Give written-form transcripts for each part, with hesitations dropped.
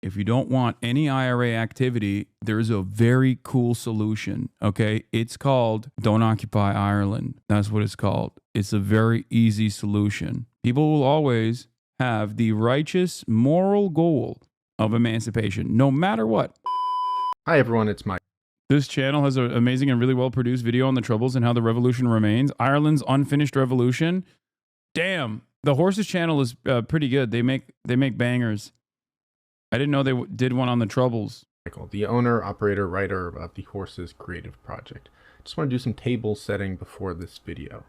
if you don't want any IRA activity, there's a very cool solution, okay? It's called Don't Occupy Ireland. That's what it's called. It's a very easy solution. People will always have the righteous moral goal of emancipation, no matter what. Hi everyone, it's Mike. This channel has an amazing and really well-produced video on the Troubles and how the revolution remains. Ireland's unfinished revolution. Damn, the Horses channel is pretty good. They make bangers. I didn't know they did one on the Troubles. Michael, the owner, operator, writer of the Horses creative project. Just want to do some table setting before this video.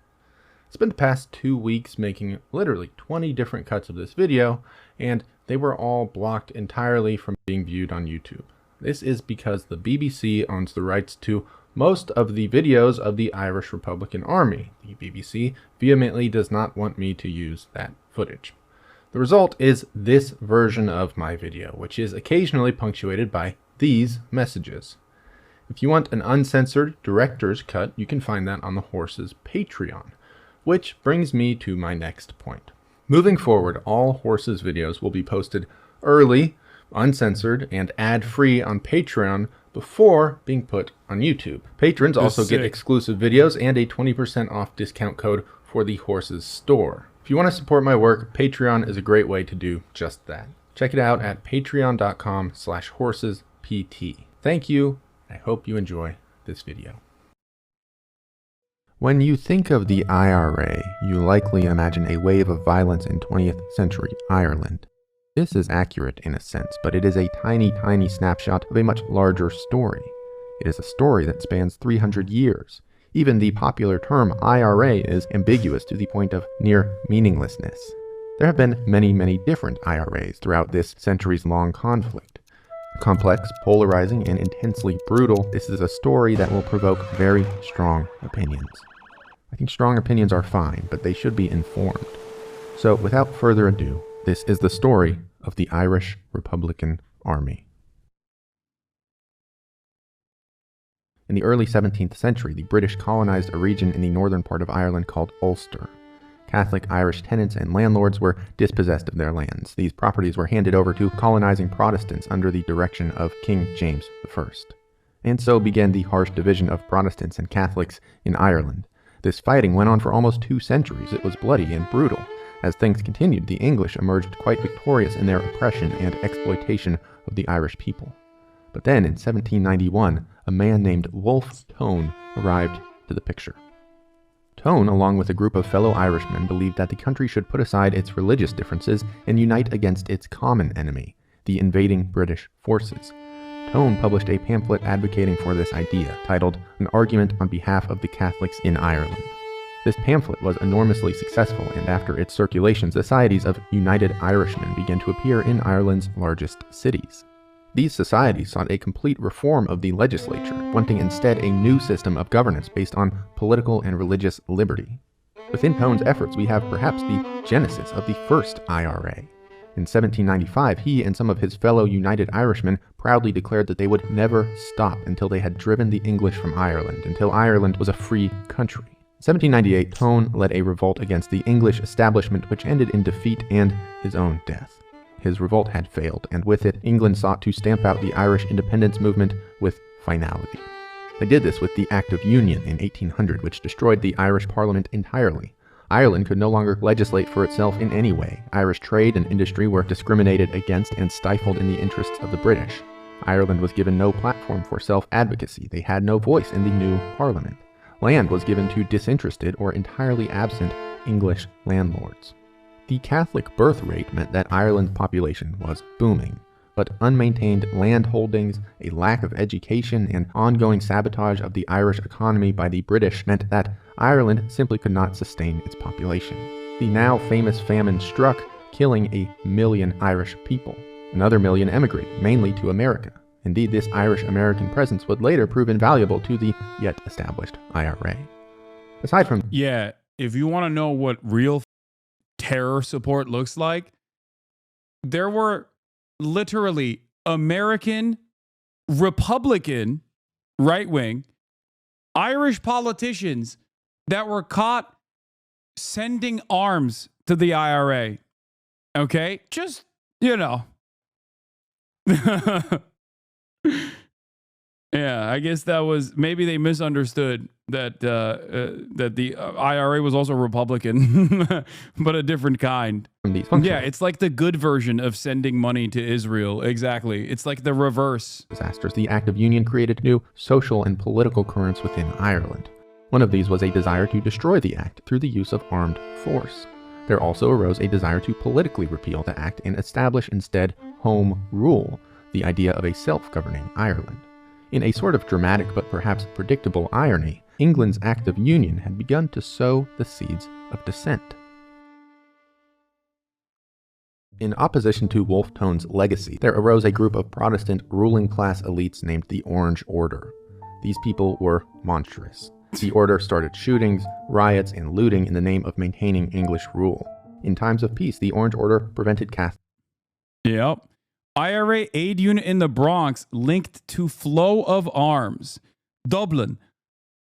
I spent the past 2 weeks making literally 20 different cuts of this video, and they were all blocked entirely from being viewed on YouTube. This is because the BBC owns the rights to most of the videos of the Irish Republican Army. The BBC vehemently does not want me to use that footage. The result is this version of my video, which is occasionally punctuated by these messages. If you want an uncensored director's cut, you can find that on the Horses Patreon, which brings me to my next point. Moving forward, all Horses videos will be posted early, uncensored, and ad-free on Patreon before being put on YouTube. Patrons also get exclusive videos and a 20% off discount code for the Horses store. If you want to support my work, Patreon is a great way to do just that. Check it out at patreon.com/horsespt. Thank you. I hope you enjoy this video. When you think of the IRA, you likely imagine a wave of violence in 20th century Ireland. This is accurate in a sense, but it is a tiny snapshot of a much larger story. It is a story that spans 300 years. Even the popular term IRA is ambiguous to the point of near meaninglessness. There have been many different IRAs throughout this centuries-long conflict. Complex, polarizing, and intensely brutal, this is a story that will provoke very strong opinions. I think strong opinions are fine, but they should be informed. So without further ado, this is the story of the Irish Republican Army. In the early 17th century, the British colonized a region in the northern part of Ireland called Ulster. Catholic Irish tenants and landlords were dispossessed of their lands. These properties were handed over to colonizing Protestants under the direction of King James I. And so began the harsh division of Protestants and Catholics in Ireland. This fighting went on for almost 2 centuries. It was bloody and brutal. As things continued, the English emerged quite victorious in their oppression and exploitation of the Irish people. But then, in 1791, a man named Wolfe Tone arrived to the picture. Tone, along with a group of fellow Irishmen, believed that the country should put aside its religious differences and unite against its common enemy, the invading British forces. Tone published a pamphlet advocating for this idea, titled An Argument on Behalf of the Catholics in Ireland. This pamphlet was enormously successful, and after its circulation, societies of United Irishmen began to appear in Ireland's largest cities. These societies sought a complete reform of the legislature, wanting instead a new system of governance based on political and religious liberty. Within Tone's efforts, we have perhaps the genesis of the first IRA. In 1795, he and some of his fellow United Irishmen proudly declared that they would never stop until they had driven the English from Ireland, until Ireland was a free country. In 1798, Tone led a revolt against the English establishment, which ended in defeat and his own death. His revolt had failed, and with it, England sought to stamp out the Irish independence movement with finality. They did this with the Act of Union in 1800, which destroyed the Irish Parliament entirely. Ireland could no longer legislate for itself in any way. Irish trade and industry were discriminated against and stifled in the interests of the British. Ireland was given no platform for self-advocacy. They had no voice in the new Parliament. Land was given to disinterested or entirely absent English landlords. The Catholic birth rate meant that Ireland's population was booming, but unmaintained land holdings, a lack of education, and ongoing sabotage of the Irish economy by the British meant that Ireland simply could not sustain its population. The now famous famine struck, killing 1 million Irish people. Another million emigrated, mainly to America. Indeed, this Irish-American presence would later prove invaluable to the yet established IRA. Aside from... Yeah, if you want to know what real terror support looks like, there were literally American, Republican, right-wing, Irish politicians that were caught sending arms to the IRA. Okay? Just, you know, Yeah, I guess that was maybe they misunderstood that that the IRA was also Republican, but a different kind. Yeah, it's like the good version of sending money to Israel. Exactly. It's like the reverse. Disasters. The Act of Union created new social and political currents within Ireland. One of these was a desire to destroy the Act through the use of armed force. There also arose a desire to politically repeal the Act and establish instead Home Rule, the idea of a self-governing Ireland. In a sort of dramatic but perhaps predictable irony, England's Act of Union had begun to sow the seeds of dissent. In opposition to Wolfe Tone's legacy, there arose a group of Protestant ruling class elites named the Orange Order. These people were monstrous. The order started shootings, riots, and looting in the name of maintaining English rule. In times of peace, the Orange Order prevented Catholics. Yep. IRA aid unit in the Bronx linked to flow of arms. Dublin.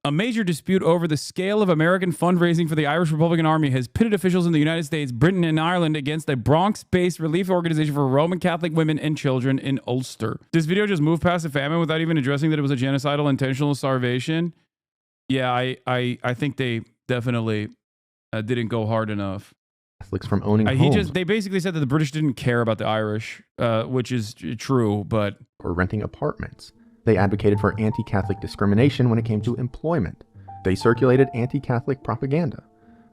A major dispute over the scale of American fundraising for the Irish Republican Army has pitted officials in the United States, Britain, and Ireland against a Bronx-based relief organization for Roman Catholic women and children in Ulster. This video just moved past the famine without even addressing that it was a genocidal intentional starvation. Yeah, I think they definitely didn't go hard enough. Catholics from owning homes. They basically said that the British didn't care about the Irish, which is true, but... Or renting apartments. They advocated for anti-Catholic discrimination when it came to employment. They circulated anti-Catholic propaganda.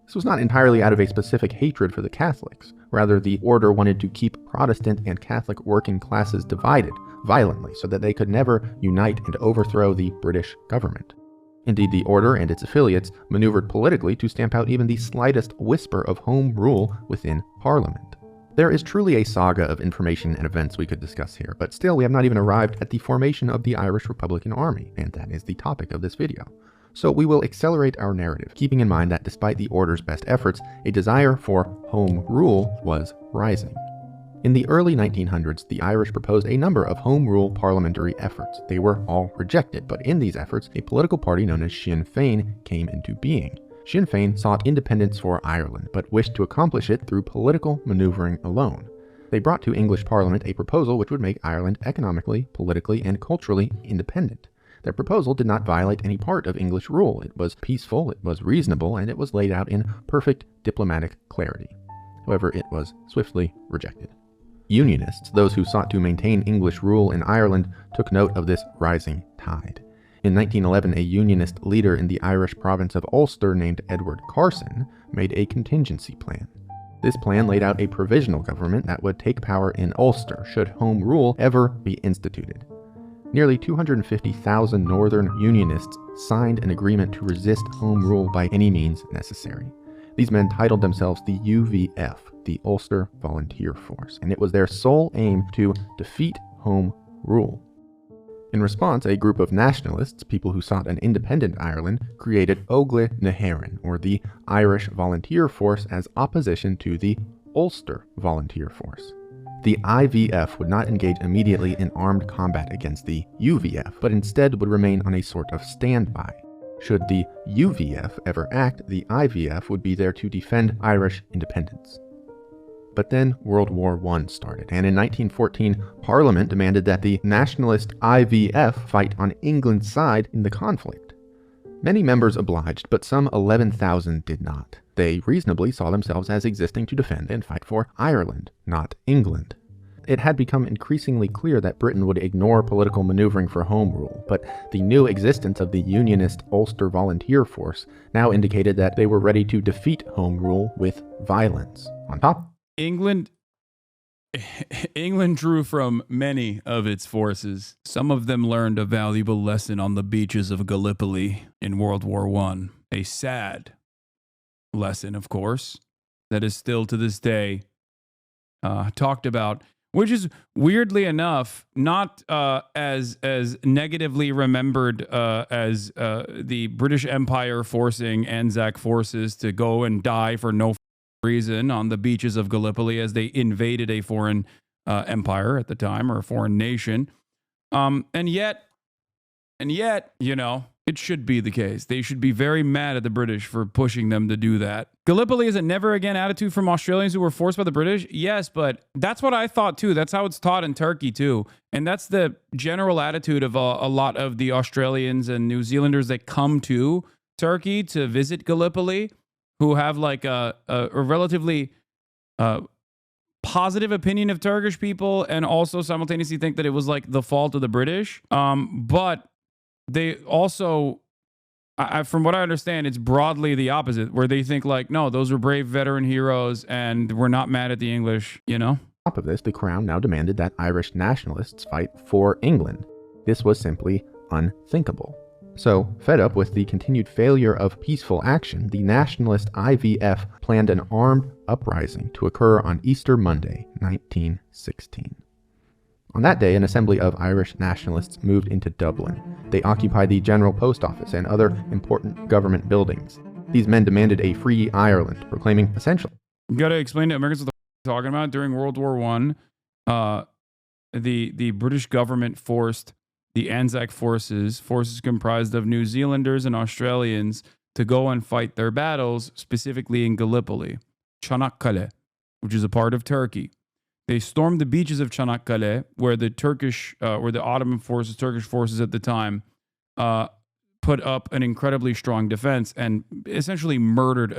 This was not entirely out of a specific hatred for the Catholics. Rather, the order wanted to keep Protestant and Catholic working classes divided violently so that they could never unite and overthrow the British government. Indeed, the order and its affiliates maneuvered politically to stamp out even the slightest whisper of home rule within Parliament. There is truly a saga of information and events we could discuss here, but still we have not even arrived at the formation of the Irish Republican Army, and that is the topic of this video. So we will accelerate our narrative, keeping in mind that despite the order's best efforts, a desire for home rule was rising. In the early 1900s, the Irish proposed a number of home rule parliamentary efforts. They were all rejected, but in these efforts, a political party known as Sinn Féin came into being. Sinn Féin sought independence for Ireland, but wished to accomplish it through political maneuvering alone. They brought to English Parliament a proposal which would make Ireland economically, politically, and culturally independent. Their proposal did not violate any part of English rule. It was peaceful, it was reasonable, and it was laid out in perfect diplomatic clarity. However, it was swiftly rejected. Unionists, those who sought to maintain English rule in Ireland, took note of this rising tide. In 1911, a Unionist leader in the Irish province of Ulster named Edward Carson made a contingency plan. This plan laid out a provisional government that would take power in Ulster should home rule ever be instituted. Nearly 250,000 Northern Unionists signed an agreement to resist home rule by any means necessary. These men titled themselves the UVF, the Ulster Volunteer Force, and it was their sole aim to defeat home rule. In response, a group of nationalists, people who sought an independent Ireland, created Ógla na hÉireann, or the Irish Volunteer Force, as opposition to the Ulster Volunteer Force. The IVF would not engage immediately in armed combat against the UVF, but instead would remain on a sort of standby. Should the UVF ever act, the IVF would be there to defend Irish independence. But then World War I started, and in 1914, Parliament demanded that the nationalist IVF fight on England's side in the conflict. Many members obliged, but some 11,000 did not. They reasonably saw themselves as existing to defend and fight for Ireland, not England. It had become increasingly clear that Britain would ignore political maneuvering for home rule, but the new existence of the Unionist Ulster Volunteer Force now indicated that they were ready to defeat home rule with violence. On top, England drew from many of its forces. Some of them learned a valuable lesson on the beaches of Gallipoli in World War I. A sad lesson, of course, that is still to this day talked about, which is weirdly enough not as negatively remembered as the British Empire forcing Anzac forces to go and die for no reason on the beaches of Gallipoli as they invaded a foreign empire at the time, or a foreign nation. And yet, you know, It should be the case. They should be very mad at the British for pushing them to do that. Gallipoli is a never again attitude from Australians who were forced by the British? Yes, but that's what I thought too. That's how it's taught in Turkey too. And that's the general attitude of a lot of the Australians and New Zealanders that come to Turkey to visit Gallipoli, who have like a relatively positive opinion of Turkish people and also simultaneously think that it was like the fault of the British. But they also, from what I understand, it's broadly the opposite, where they think like, no, those were brave veteran heroes and we're not mad at the English, you know? On top of this, the Crown now demanded that Irish nationalists fight for England. This was simply unthinkable. So, fed up with the continued failure of peaceful action, the nationalist IVF planned an armed uprising to occur on Easter Monday, 1916. On that day, an assembly of Irish nationalists moved into Dublin. They occupied the General Post Office and other important government buildings. These men demanded a free Ireland, proclaiming essentially... You got to explain to Americans what they're talking about. During World War I, the British government forced the Anzac forces comprised of New Zealanders and Australians, to go and fight their battles, specifically in Gallipoli, Çanakkale, which is a part of Turkey. They stormed the beaches of Çanakkale, where the Ottoman forces, Turkish forces at the time, put up an incredibly strong defense and essentially murdered a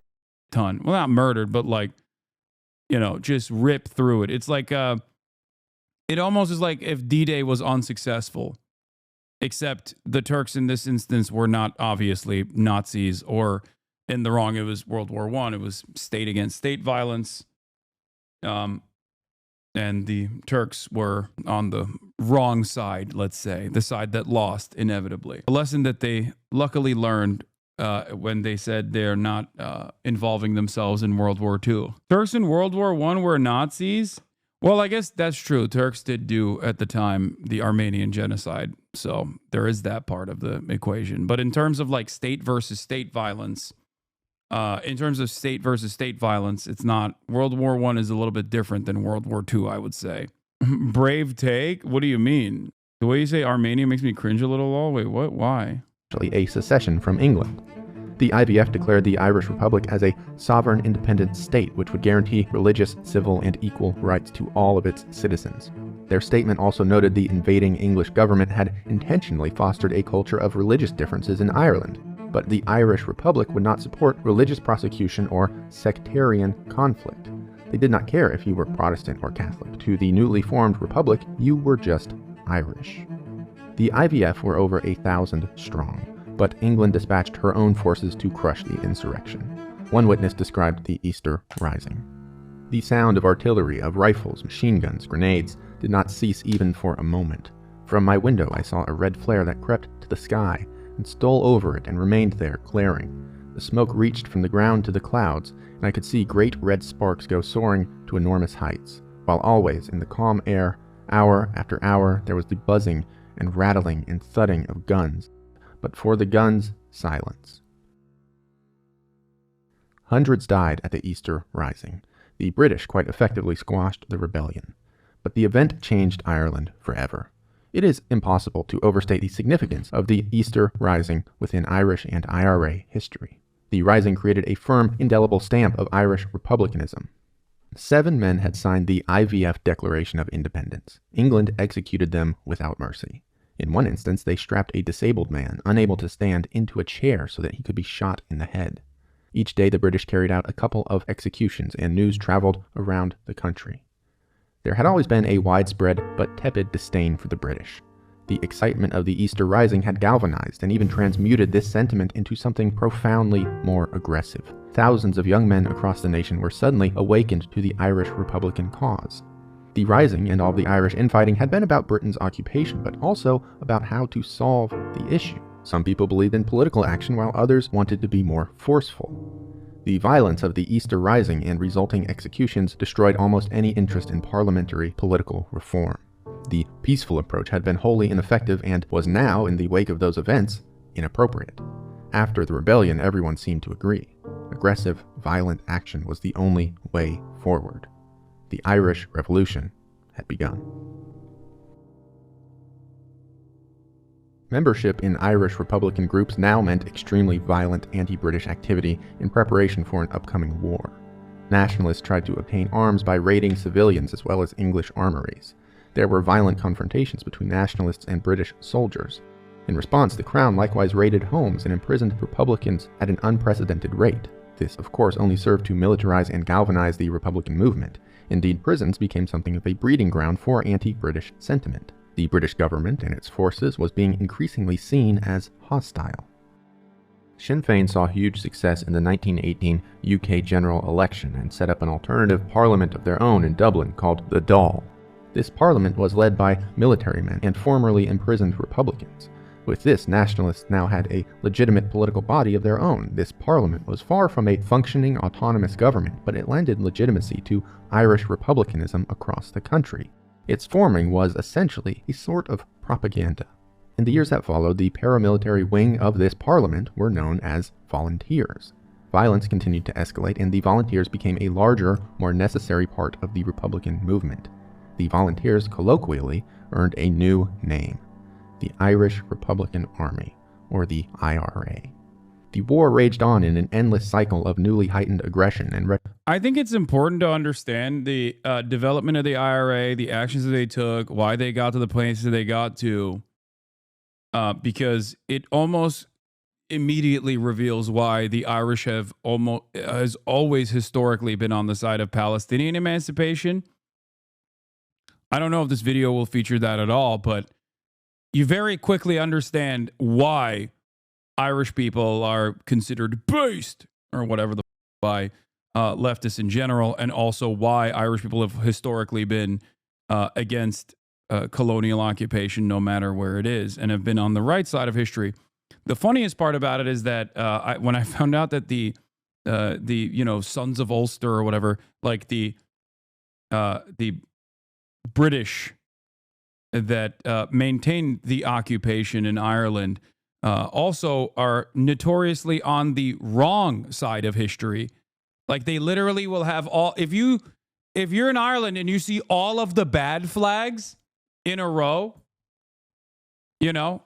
ton. Well, not murdered, but like, just ripped through it. It's like, it almost is like if D-Day was unsuccessful, except the Turks in this instance were not obviously Nazis or in the wrong. It was World War I. It was state against state violence. And the Turks were on the wrong side, let's say, the side that lost inevitably. A lesson that they luckily learned when they said they're not involving themselves in World War II. Turks in World War I were Nazis? Well, I guess that's true. Turks did do, at the time, the Armenian genocide. So there is that part of the equation. But in terms of like state versus state violence, it's not. World War I is a little bit different than World War II, I would say. Brave take? What do you mean? The way you say Armenia makes me cringe a little. Oh, wait, what? Why? A secession from England. The IVF declared the Irish Republic as a sovereign independent state which would guarantee religious, civil, and equal rights to all of its citizens. Their statement also noted the invading English government had intentionally fostered a culture of religious differences in Ireland, but the Irish Republic would not support religious prosecution or sectarian conflict. They did not care if you were Protestant or Catholic. To the newly formed republic, you were just Irish. The IVF were over 1,000 strong, but England dispatched her own forces to crush the insurrection. One witness described the Easter Rising. The sound of artillery, of rifles, machine guns, grenades did not cease even for a moment. From my window I saw a red flare that crept to the sky and stole over it and remained there, glaring. The smoke reached from the ground to the clouds, and I could see great red sparks go soaring to enormous heights, while always in the calm air, hour after hour, there was the buzzing and rattling and thudding of guns. But for the guns, silence. Hundreds died at the Easter Rising. The British quite effectively squashed the rebellion. But the event changed Ireland forever. It is impossible to overstate the significance of the Easter Rising within Irish and IRA history. The Rising created a firm, indelible stamp of Irish republicanism. 7 men had signed the IVF Declaration of Independence. England executed them without mercy. In one instance, they strapped a disabled man, unable to stand, into a chair so that he could be shot in the head. Each day, the British carried out a couple of executions, and news traveled around the country. There had always been a widespread but tepid disdain for the British. The excitement of the Easter Rising had galvanized and even transmuted this sentiment into something profoundly more aggressive. Thousands of young men across the nation were suddenly awakened to the Irish Republican cause. The Rising and all the Irish infighting had been about Britain's occupation, but also about how to solve the issue. Some people believed in political action, while others wanted to be more forceful. The violence of the Easter Rising and resulting executions destroyed almost any interest in parliamentary political reform. The peaceful approach had been wholly ineffective and was now, in the wake of those events, inappropriate. After the rebellion, everyone seemed to agree. Aggressive, violent action was the only way forward. The Irish Revolution had begun. Membership in Irish Republican groups now meant extremely violent anti-British activity in preparation for an upcoming war. Nationalists tried to obtain arms by raiding civilians as well as English armories. There were violent confrontations between nationalists and British soldiers. In response, the Crown likewise raided homes and imprisoned Republicans at an unprecedented rate. This, of course, only served to militarize and galvanize the Republican movement. Indeed, prisons became something of a breeding ground for anti-British sentiment. The British government and its forces was being increasingly seen as hostile. Sinn Féin saw huge success in the 1918 UK general election and set up an alternative parliament of their own in Dublin called the Dáil. This parliament was led by military men and formerly imprisoned Republicans. With this, nationalists now had a legitimate political body of their own. This parliament was far from a functioning autonomous government, but it lended legitimacy to Irish republicanism across the country. Its forming was essentially a sort of propaganda. In the years that followed, the paramilitary wing of this parliament were known as volunteers. Violence continued to escalate, and the volunteers became a larger, more necessary part of the Republican movement. The volunteers colloquially earned a new name: the Irish Republican Army, or the IRA. The war raged on in an endless cycle of newly heightened aggression and I think it's important to understand the development of the IRA, the actions that they took, why they got to the places they got to, because it almost immediately reveals why the Irish has always historically been on the side of Palestinian emancipation. I don't know if this video will feature that at all, but you very quickly understand why Irish people are considered based or whatever by leftists in general, and also why Irish people have historically been against colonial occupation, no matter where it is, and have been on the right side of history. The funniest part about it is that when I found out that the Sons of Ulster or whatever, like the British that maintained the occupation in Ireland also are notoriously on the wrong side of history. Like, they literally will have all, if you're in Ireland and you see all of the bad flags in a row, the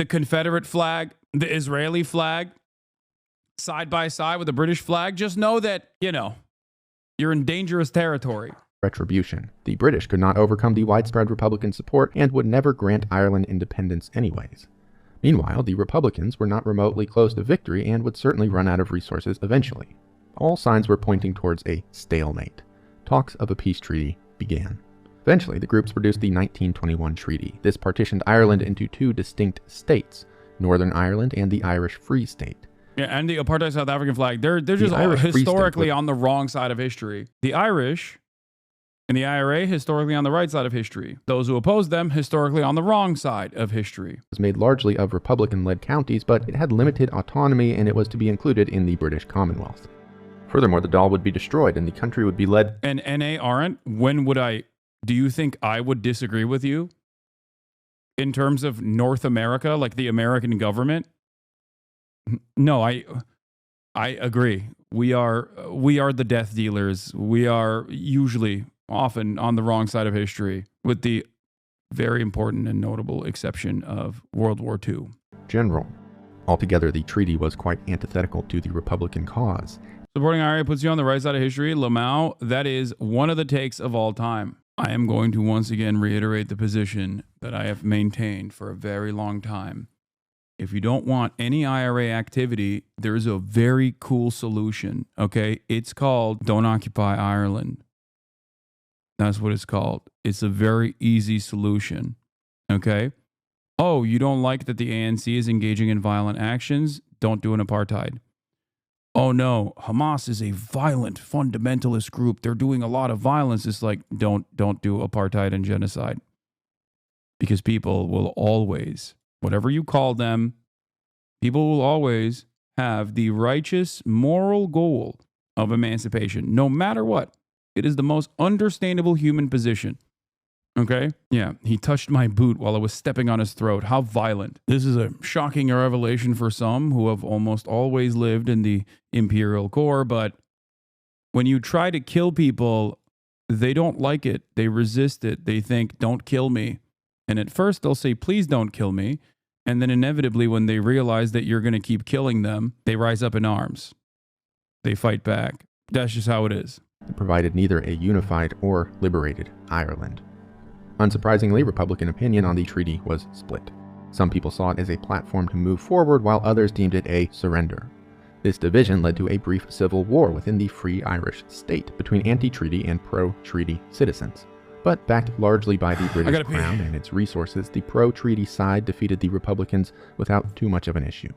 Confederate flag, the Israeli flag, side by side with the British flag, just know that, you're in dangerous territory. Retribution. The British could not overcome the widespread Republican support and would never grant Ireland independence anyways. Meanwhile, the Republicans were not remotely close to victory and would certainly run out of resources eventually. All signs were pointing towards a stalemate. Talks of a peace treaty began. Eventually, the groups produced the 1921 treaty. This partitioned Ireland into two distinct states, Northern Ireland and the Irish Free State. Yeah, and the apartheid South African flag, they're just historically on the wrong side of history. The Irish and the IRA, historically on the right side of history. Those who opposed them, historically on the wrong side of history. It was made largely of Republican-led counties, but it had limited autonomy and it was to be included in the British Commonwealth. Furthermore, the Dáil would be destroyed and the country would be led... And NA aren't? Do you think I would disagree with you? In terms of North America, like the American government? No, I agree. We are the death dealers. We are usually often on the wrong side of history, with the very important and notable exception of World War II. General. Altogether, the treaty was quite antithetical to the Republican cause. Supporting IRA puts you on the right side of history. Lamau, that is one of the takes of all time. I am going to once again reiterate the position that I have maintained for a very long time. If you don't want any IRA activity, there is a very cool solution, okay? It's called Don't Occupy Ireland. That's what it's called. It's a very easy solution, okay? Oh, you don't like that the ANC is engaging in violent actions? Don't do an apartheid. Oh no, Hamas is a violent fundamentalist group. They're doing a lot of violence. It's like, don't do apartheid and genocide. Because people will always, whatever you call them, people will always have the righteous moral goal of emancipation, no matter what. It is the most understandable human position. Okay? Yeah, he touched my boot while I was stepping on his throat. How violent. This is a shocking revelation for some who have almost always lived in the imperial core, but when you try to kill people, they don't like it. They resist it. They think, don't kill me. And at first they'll say, please don't kill me. And then inevitably, when they realize that you're going to keep killing them, they rise up in arms. They fight back. That's just how it is. It provided neither a unified or liberated Ireland. Unsurprisingly, Republican opinion on the treaty was split. Some people saw it as a platform to move forward, while others deemed it a surrender. This division led to a brief civil war within the Free Irish State between anti-treaty and pro-treaty citizens. But backed largely by the British Crown and its resources, the pro-treaty side defeated the Republicans without too much of an issue.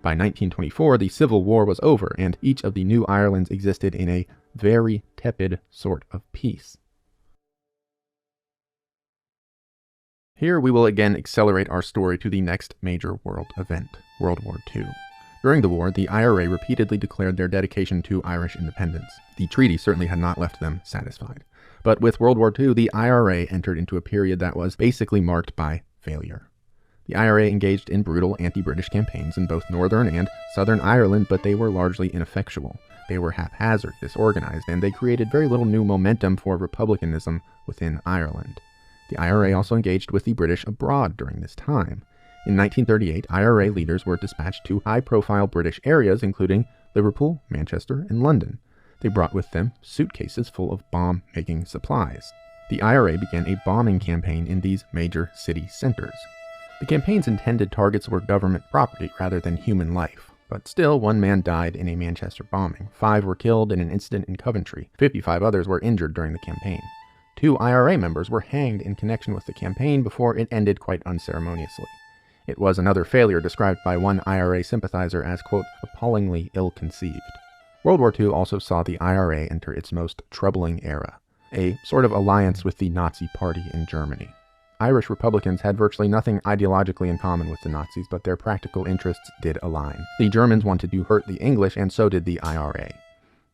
By 1924, the Civil War was over, and each of the new Irelands existed in a very tepid sort of peace. Here we will again accelerate our story to the next major world event, World War II. During the war, the IRA repeatedly declared their dedication to Irish independence. The treaty certainly had not left them satisfied. But with World War II, the IRA entered into a period that was basically marked by failure. The IRA engaged in brutal anti-British campaigns in both Northern and Southern Ireland, but they were largely ineffectual. They were haphazard, disorganized, and they created very little new momentum for republicanism within Ireland. The IRA also engaged with the British abroad during this time. In 1938, IRA leaders were dispatched to high-profile British areas, including Liverpool, Manchester, and London. They brought with them suitcases full of bomb-making supplies. The IRA began a bombing campaign in these major city centers. The campaign's intended targets were government property rather than human life, but still, one man died in a Manchester bombing, 5 were killed in an incident in Coventry, 55 others were injured during the campaign. 2 IRA members were hanged in connection with the campaign before it ended quite unceremoniously. It was another failure described by one IRA sympathizer as, quote, appallingly ill-conceived. World War II also saw the IRA enter its most troubling era, a sort of alliance with the Nazi Party in Germany. Irish Republicans had virtually nothing ideologically in common with the Nazis, but their practical interests did align. The Germans wanted to hurt the English, and so did the IRA.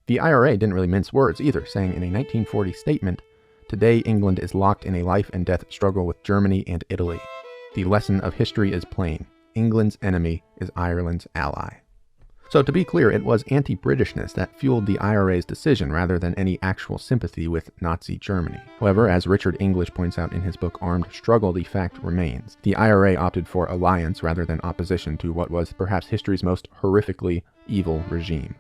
The IRA didn't really mince words either, saying in a 1940 statement, "Today England is locked in a life-and-death struggle with Germany and Italy. The lesson of history is plain. England's enemy is Ireland's ally." So to be clear, it was anti-Britishness that fueled the IRA's decision rather than any actual sympathy with Nazi Germany. However, as Richard English points out in his book Armed Struggle, the fact remains. The IRA opted for alliance rather than opposition to what was perhaps history's most horrifically evil regime.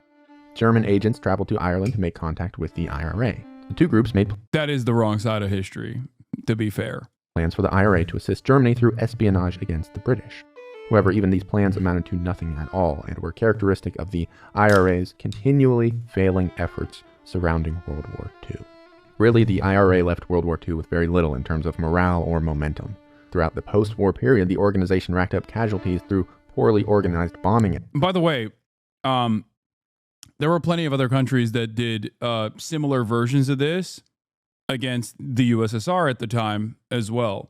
German agents traveled to Ireland to make contact with the IRA. The two groups made That is the wrong side of history, to be fair. plans for the IRA to assist Germany through espionage against the British. However, even these plans amounted to nothing at all and were characteristic of the IRA's continually failing efforts surrounding World War II. Really, the IRA left World War II with very little in terms of morale or momentum. Throughout the post-war period, the organization racked up casualties through poorly organized bombing. By the way, there were plenty of other countries that did similar versions of this against the USSR at the time as well.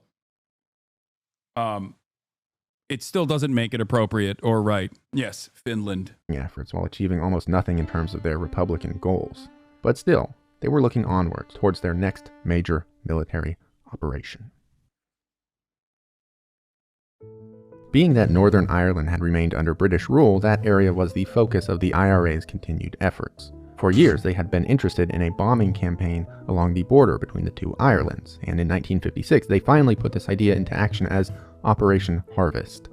It still doesn't make it appropriate or right. Yes, Finland. Efforts while achieving almost nothing in terms of their Republican goals. But still, they were looking onwards towards their next major military operation. Being that Northern Ireland had remained under British rule, that area was the focus of the IRA's continued efforts. For years, they had been interested in a bombing campaign along the border between the two Irelands, and in 1956, they finally put this idea into action as Operation Harvest.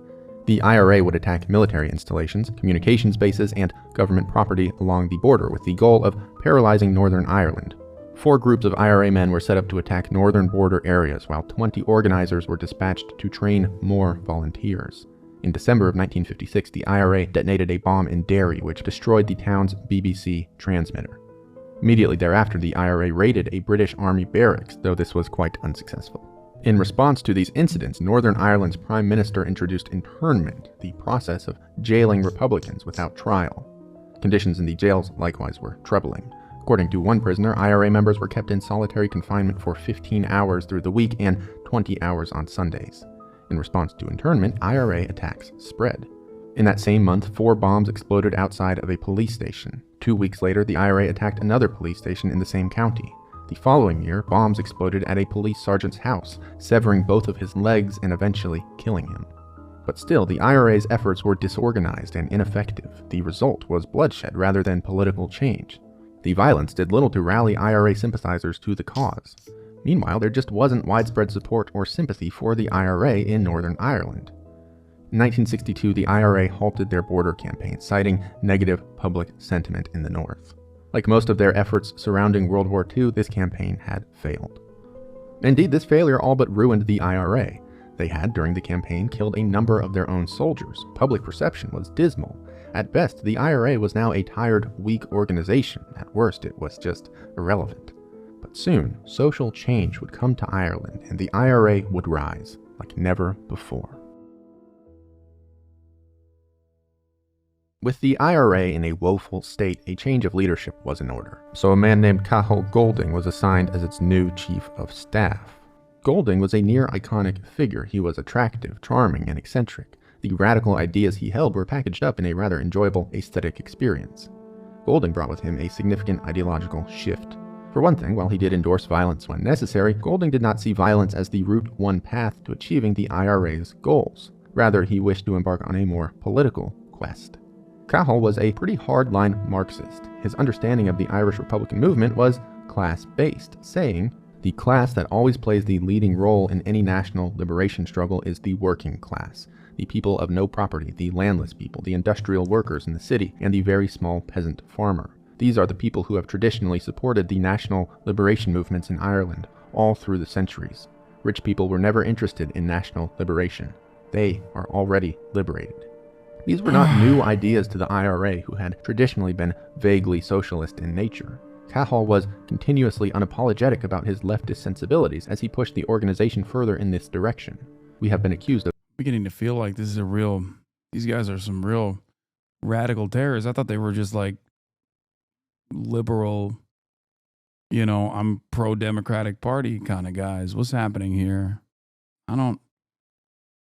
The IRA would attack military installations, communications bases, and government property along the border with the goal of paralyzing Northern Ireland. 4 groups of IRA men were set up to attack northern border areas, while 20 organizers were dispatched to train more volunteers. In December of 1956, the IRA detonated a bomb in Derry, which destroyed the town's BBC transmitter. Immediately thereafter, the IRA raided a British Army barracks, though this was quite unsuccessful. In response to these incidents, Northern Ireland's Prime Minister introduced internment, the process of jailing Republicans without trial. Conditions in the jails likewise were troubling. According to one prisoner, IRA members were kept in solitary confinement for 15 hours through the week and 20 hours on Sundays. In response to internment, IRA attacks spread. In that same month, 4 bombs exploded outside of a police station. 2 weeks later, the IRA attacked another police station in the same county. The following year, bombs exploded at a police sergeant's house, severing both of his legs and eventually killing him. But still, the IRA's efforts were disorganized and ineffective. The result was bloodshed rather than political change. The violence did little to rally IRA sympathizers to the cause. Meanwhile, there just wasn't widespread support or sympathy for the IRA in Northern Ireland. In 1962, the IRA halted their border campaign, citing negative public sentiment in the North. Like most of their efforts surrounding World War II, this campaign had failed. Indeed, this failure all but ruined the IRA. They had, during the campaign, killed a number of their own soldiers. Public perception was dismal. At best, the IRA was now a tired, weak organization. At worst, it was just irrelevant. But soon, social change would come to Ireland, and the IRA would rise like never before. With the IRA in a woeful state, a change of leadership was in order. So a man named Cathal Golding was assigned as its new chief of staff. Golding was a near-iconic figure. He was attractive, charming, and eccentric. The radical ideas he held were packaged up in a rather enjoyable aesthetic experience. Golding brought with him a significant ideological shift. For one thing, while he did endorse violence when necessary, Golding did not see violence as the Route 1 path to achieving the IRA's goals. Rather, he wished to embark on a more political quest. Cathal was a pretty hardline Marxist. His understanding of the Irish Republican movement was class-based, saying, "The class that always plays the leading role in any national liberation struggle is the working class, the people of no property, the landless people, the industrial workers in the city, and the very small peasant farmer. These are the people who have traditionally supported the national liberation movements in Ireland all through the centuries. Rich people were never interested in national liberation. They are already liberated." These were not new ideas to the IRA, who had traditionally been vaguely socialist in nature. Cathal was continuously unapologetic about his leftist sensibilities as he pushed the organization further in this direction. We have been accused of Beginning to feel like these guys are some real radical terrorists. I thought they were just like liberal, I'm pro-Democratic Party kind of guys. What's happening here? I don't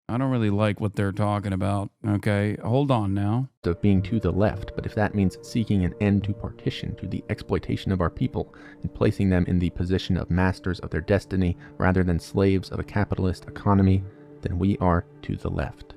really like what they're talking about. Okay, hold on now. Of being to the left, but if that means seeking an end to partition, to the exploitation of our people, and placing them in the position of masters of their destiny rather than slaves of a capitalist economy, then we are to the left.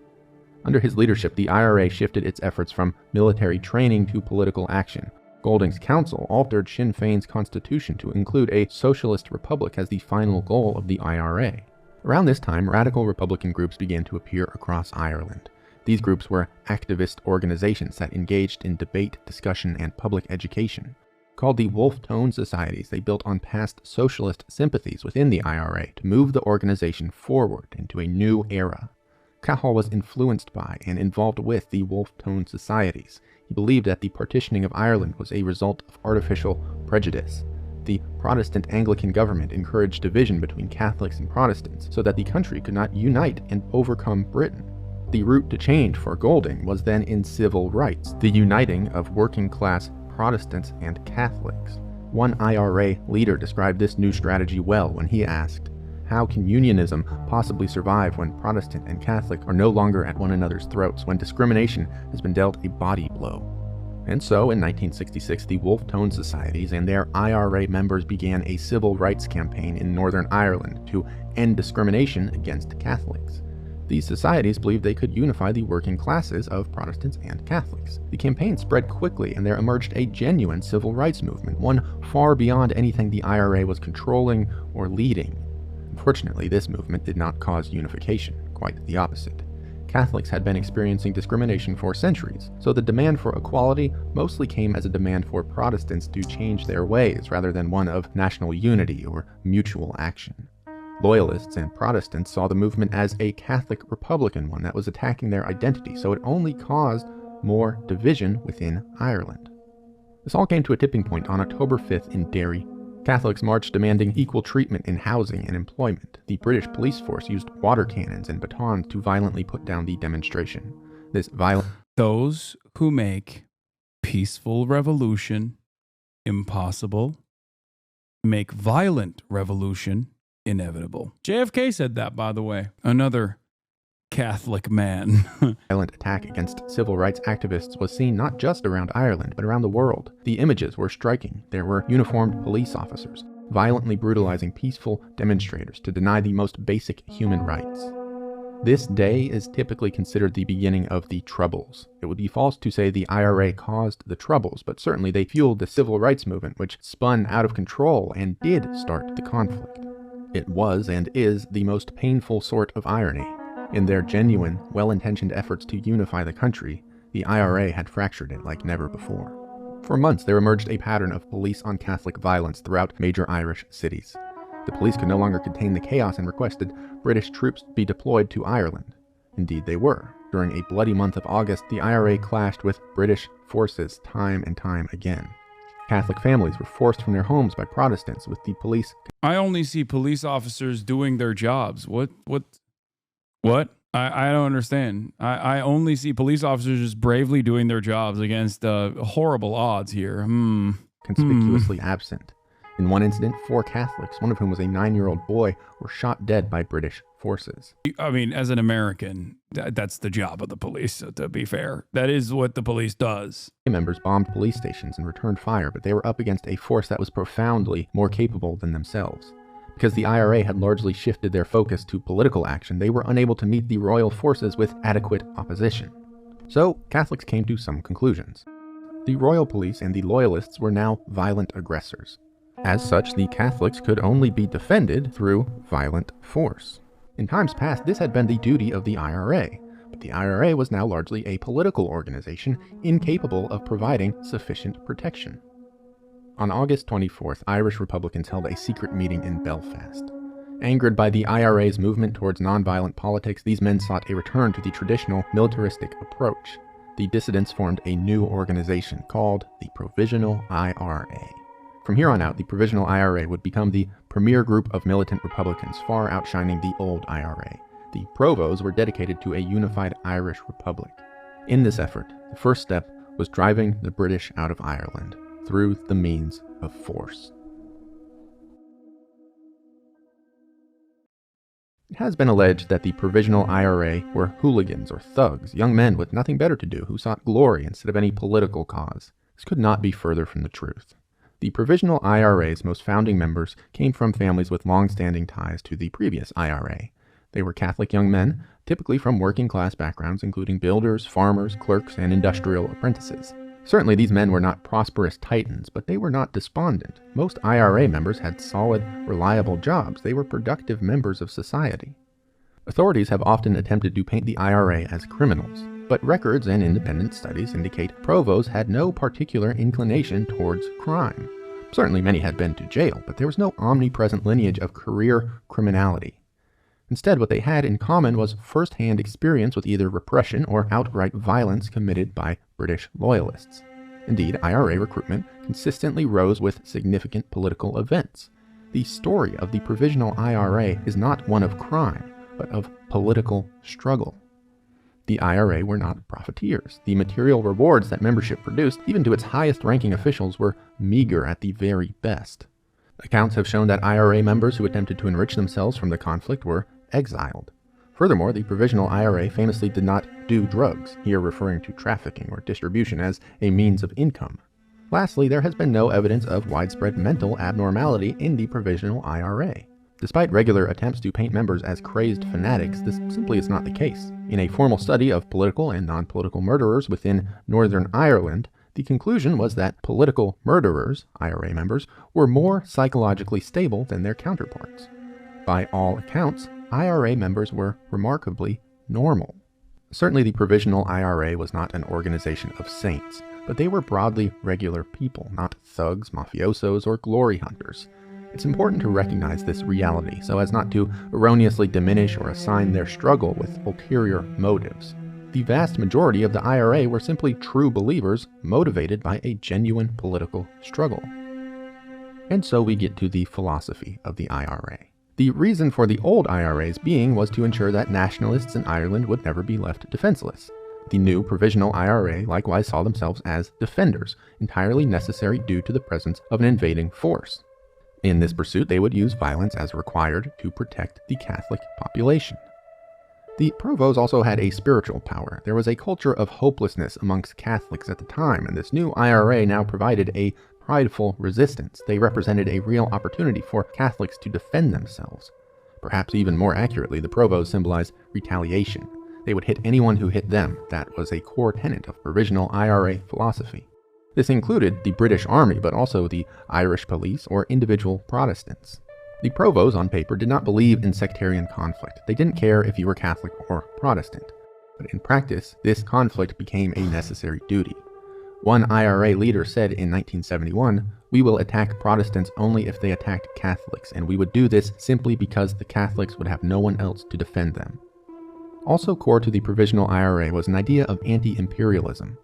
Under his leadership, the IRA shifted its efforts from military training to political action. Golding's council altered Sinn Féin's constitution to include a socialist republic as the final goal of the IRA. Around this time, radical Republican groups began to appear across Ireland. These groups were activist organizations that engaged in debate, discussion, and public education. Called the Wolf Tone Societies, they built on past socialist sympathies within the IRA to move the organization forward into a new era. Cathal was influenced by and involved with the Wolf Tone Societies. He believed that the partitioning of Ireland was a result of artificial prejudice. The Protestant Anglican government encouraged division between Catholics and Protestants so that the country could not unite and overcome Britain. The route to change for Golding was then in civil rights, the uniting of working-class Protestants and Catholics. One IRA leader described this new strategy well when he asked, "How can unionism possibly survive when Protestant and Catholic are no longer at one another's throats, when discrimination has been dealt a body blow?" And so, in 1966, the Wolf Tone Societies and their IRA members began a civil rights campaign in Northern Ireland to end discrimination against Catholics. These societies believed they could unify the working classes of Protestants and Catholics. The campaign spread quickly, and there emerged a genuine civil rights movement, one far beyond anything the IRA was controlling or leading. Unfortunately, this movement did not cause unification, quite the opposite. Catholics had been experiencing discrimination for centuries, so the demand for equality mostly came as a demand for Protestants to change their ways rather than one of national unity or mutual action. Loyalists and Protestants saw the movement as a Catholic Republican one that was attacking their identity, so it only caused more division within Ireland. This all came to a tipping point on October 5th in Derry. Catholics marched demanding equal treatment in housing and employment. The British police force used water cannons and batons to violently put down the demonstration. Those who make peaceful revolution impossible make violent revolution inevitable. JFK said that, by the way. Another Catholic man. Violent attack against civil rights activists was seen not just around Ireland, but around the world. The images were striking. There were uniformed police officers, violently brutalizing peaceful demonstrators to deny the most basic human rights. This day is typically considered the beginning of the Troubles. It would be false to say the IRA caused the Troubles, but certainly they fueled the civil rights movement, which spun out of control and did start the conflict. It was and is the most painful sort of irony. In their genuine, well-intentioned efforts to unify the country, the IRA had fractured it like never before. For months, there emerged a pattern of police-on-Catholic violence throughout major Irish cities. The police could no longer contain the chaos and requested British troops be deployed to Ireland. Indeed, they were. During a bloody month of August, the IRA clashed with British forces time and time again. Catholic families were forced from their homes by Protestants, with the police... I only see police officers doing their jobs. What? I don't understand. I only see police officers just bravely doing their jobs against horrible odds here. Conspicuously absent. In one incident, 4 Catholics, one of whom was a 9-year-old boy, were shot dead by British forces. I mean, as an American, that's the job of the police, to be fair. That is what the police does. Members bombed police stations and returned fire, but they were up against a force that was profoundly more capable than themselves. Because the IRA had largely shifted their focus to political action, they were unable to meet the royal forces with adequate opposition. So, Catholics came to some conclusions. The royal police and the loyalists were now violent aggressors. As such, the Catholics could only be defended through violent force. In times past, this had been the duty of the IRA, but the IRA was now largely a political organization incapable of providing sufficient protection. On August 24th, Irish Republicans held a secret meeting in Belfast. Angered by the IRA's movement towards nonviolent politics, these men sought a return to the traditional militaristic approach. The dissidents formed a new organization called the Provisional IRA. From here on out, the Provisional IRA would become the premier group of militant Republicans, far outshining the old IRA. The Provos were dedicated to a unified Irish Republic. In this effort, the first step was driving the British out of Ireland through the means of force. It has been alleged that the Provisional IRA were hooligans or thugs, young men with nothing better to do who sought glory instead of any political cause. This could not be further from the truth. The Provisional IRA's most founding members came from families with long-standing ties to the previous IRA. They were Catholic young men, typically from working-class backgrounds including builders, farmers, clerks, and industrial apprentices. Certainly these men were not prosperous titans, but they were not despondent. Most IRA members had solid, reliable jobs. They were productive members of society. Authorities have often attempted to paint the IRA as criminals, but records and independent studies indicate Provos had no particular inclination towards crime. Certainly many had been to jail, but there was no omnipresent lineage of career criminality. Instead, what they had in common was first-hand experience with either repression or outright violence committed by British loyalists. Indeed, IRA recruitment consistently rose with significant political events. The story of the Provisional IRA is not one of crime, but of political struggle. The IRA were not profiteers. The material rewards that membership produced, even to its highest-ranking officials, were meager at the very best. Accounts have shown that IRA members who attempted to enrich themselves from the conflict were exiled. Furthermore, the Provisional IRA famously did not do drugs, here referring to trafficking or distribution as a means of income. Lastly, there has been no evidence of widespread mental abnormality in the Provisional IRA. Despite regular attempts to paint members as crazed fanatics, this simply is not the case. In a formal study of political and non-political murderers within Northern Ireland, the conclusion was that political murderers, IRA members, were more psychologically stable than their counterparts. By all accounts, IRA members were remarkably normal. Certainly the Provisional IRA was not an organization of saints, but they were broadly regular people, not thugs, mafiosos, or glory hunters. It's important to recognize this reality so as not to erroneously diminish or assign their struggle with ulterior motives. The vast majority of the IRA were simply true believers motivated by a genuine political struggle. And so we get to the philosophy of the IRA. The reason for the old IRA's being was to ensure that nationalists in Ireland would never be left defenseless. The new Provisional IRA likewise saw themselves as defenders, entirely necessary due to the presence of an invading force. In this pursuit, they would use violence as required to protect the Catholic population. The Provos also had a spiritual power. There was a culture of hopelessness amongst Catholics at the time, and this new IRA now provided a prideful resistance. They represented a real opportunity for Catholics to defend themselves. Perhaps even more accurately, the Provos symbolized retaliation. They would hit anyone who hit them. That was a core tenet of Provisional IRA philosophy. This included the British Army, but also the Irish police or individual Protestants. The provosts on paper did not believe in sectarian conflict. They didn't care if you were Catholic or Protestant. But in practice, this conflict became a necessary duty. One IRA leader said in 1971, "We will attack Protestants only if they attacked Catholics, and we would do this simply because the Catholics would have no one else to defend them." Also core to the Provisional IRA was an idea of anti-imperialism.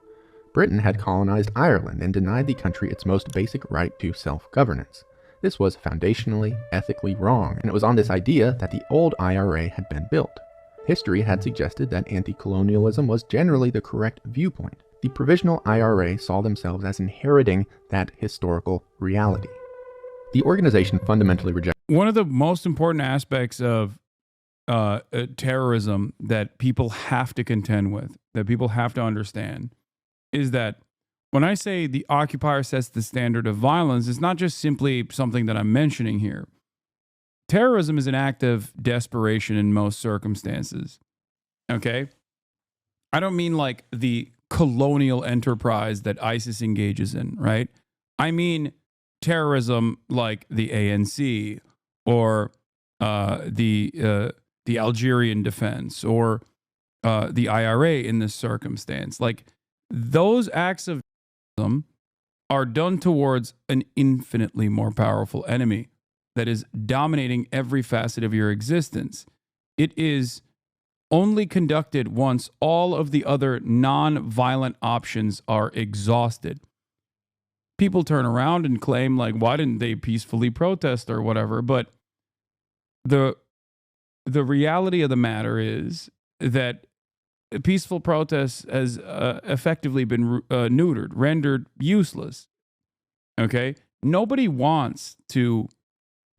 Britain had colonized Ireland and denied the country its most basic right to self-governance. This was foundationally, ethically wrong, and it was on this idea that the old IRA had been built. History had suggested that anti-colonialism was generally the correct viewpoint. The Provisional IRA saw themselves as inheriting that historical reality. The organization fundamentally rejected. One of the most important aspects of terrorism that people have to contend with, that people have to understand, is that when I say the occupier sets the standard of violence, it's not just simply something that I'm mentioning here. Terrorism is an act of desperation in most circumstances. Okay? I don't mean like the colonial enterprise that ISIS engages in, right? I mean terrorism like the ANC or the Algerian defense or the IRA in this circumstance. Like those acts of terrorism are done towards an infinitely more powerful enemy that is dominating every facet of your existence. It is only conducted once all of the other non-violent options are exhausted. People turn around and claim, like, why didn't they peacefully protest or whatever? But the reality of the matter is that peaceful protest has effectively been neutered, rendered useless. Okay? Nobody wants to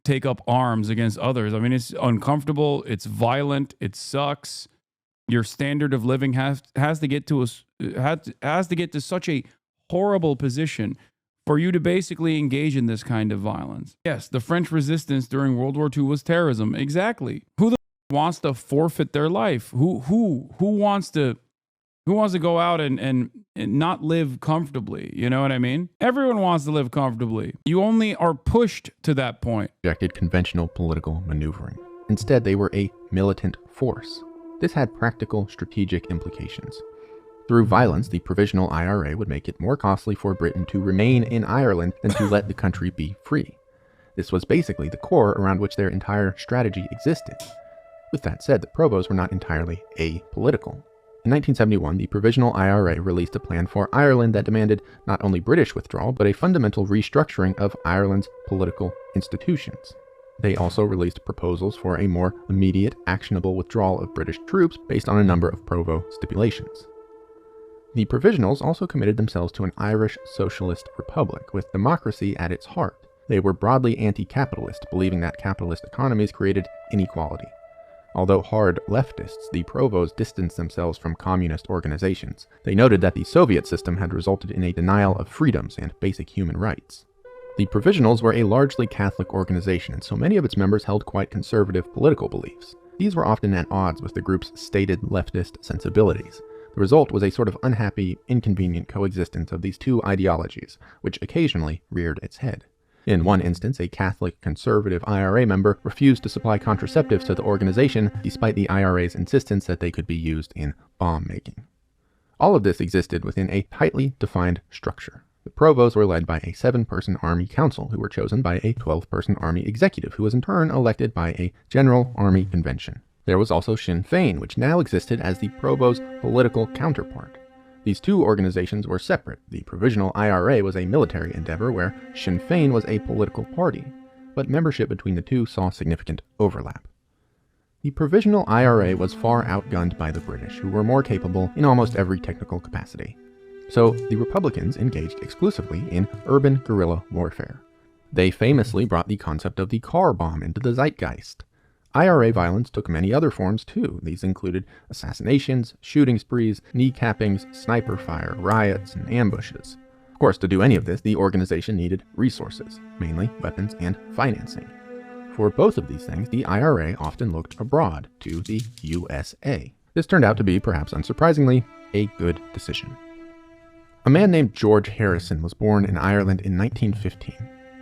take up arms against others. I mean, it's uncomfortable, it's violent, it sucks. Your standard of living has to get to such a horrible position for you to basically engage in this kind of violence. Yes, the French resistance during World War II was terrorism. Exactly. Who the wants to forfeit their life? Who wants to go out and not live comfortably? You know what I mean? Everyone wants to live comfortably. You only are pushed to that point. Rejected conventional political maneuvering. Instead, they were a militant force. This had practical, strategic implications. Through violence, the Provisional IRA would make it more costly for Britain to remain in Ireland than to let the country be free. This was basically the core around which their entire strategy existed. With that said, the provosts were not entirely apolitical. In 1971, the Provisional IRA released a plan for Ireland that demanded not only British withdrawal, but a fundamental restructuring of Ireland's political institutions. They also released proposals for a more immediate, actionable withdrawal of British troops based on a number of provost stipulations. The Provisionals also committed themselves to an Irish socialist republic with democracy at its heart. They were broadly anti-capitalist, believing that capitalist economies created inequality. Although hard leftists, the provosts distanced themselves from communist organizations. They noted that the Soviet system had resulted in a denial of freedoms and basic human rights. The Provisionals were a largely Catholic organization, and so many of its members held quite conservative political beliefs. These were often at odds with the group's stated leftist sensibilities. The result was a sort of unhappy, inconvenient coexistence of these two ideologies, which occasionally reared its head. In one instance, a Catholic conservative IRA member refused to supply contraceptives to the organization despite the IRA's insistence that they could be used in bomb making. All of this existed within a tightly defined structure. The provosts were led by a 7-person army council who were chosen by a 12-person army executive who was in turn elected by a general army convention. There was also Sinn Féin, which now existed as the provost's political counterpart. These two organizations were separate. The Provisional IRA was a military endeavor where Sinn Féin was a political party, but membership between the two saw significant overlap. The Provisional IRA was far outgunned by the British, who were more capable in almost every technical capacity. So the Republicans engaged exclusively in urban guerrilla warfare. They famously brought the concept of the car bomb into the zeitgeist. IRA violence took many other forms too. These included assassinations, shooting sprees, kneecappings, sniper fire, riots, and ambushes. Of course, to do any of this, the organization needed resources, mainly weapons and financing. For both of these things, the IRA often looked abroad, to the USA. This turned out to be, perhaps unsurprisingly, a good decision. A man named George Harrison was born in Ireland in 1915.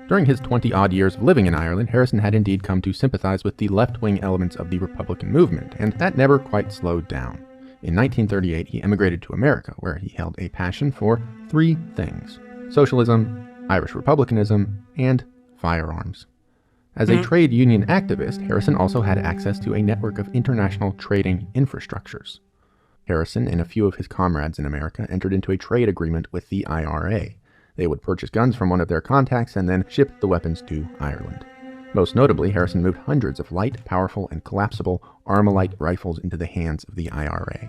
During his 20-odd years of living in Ireland, Harrison had indeed come to sympathize with the left-wing elements of the Republican movement, and that never quite slowed down. In 1938, he emigrated to America, where he held a passion for three things: socialism, Irish republicanism, and firearms. As a trade union activist, Harrison also had access to a network of international trading infrastructures. Harrison and a few of his comrades in America entered into a trade agreement with the IRA. They would purchase guns from one of their contacts and then ship the weapons to Ireland. Most notably, Harrison moved hundreds of light, powerful, and collapsible Armalite rifles into the hands of the IRA.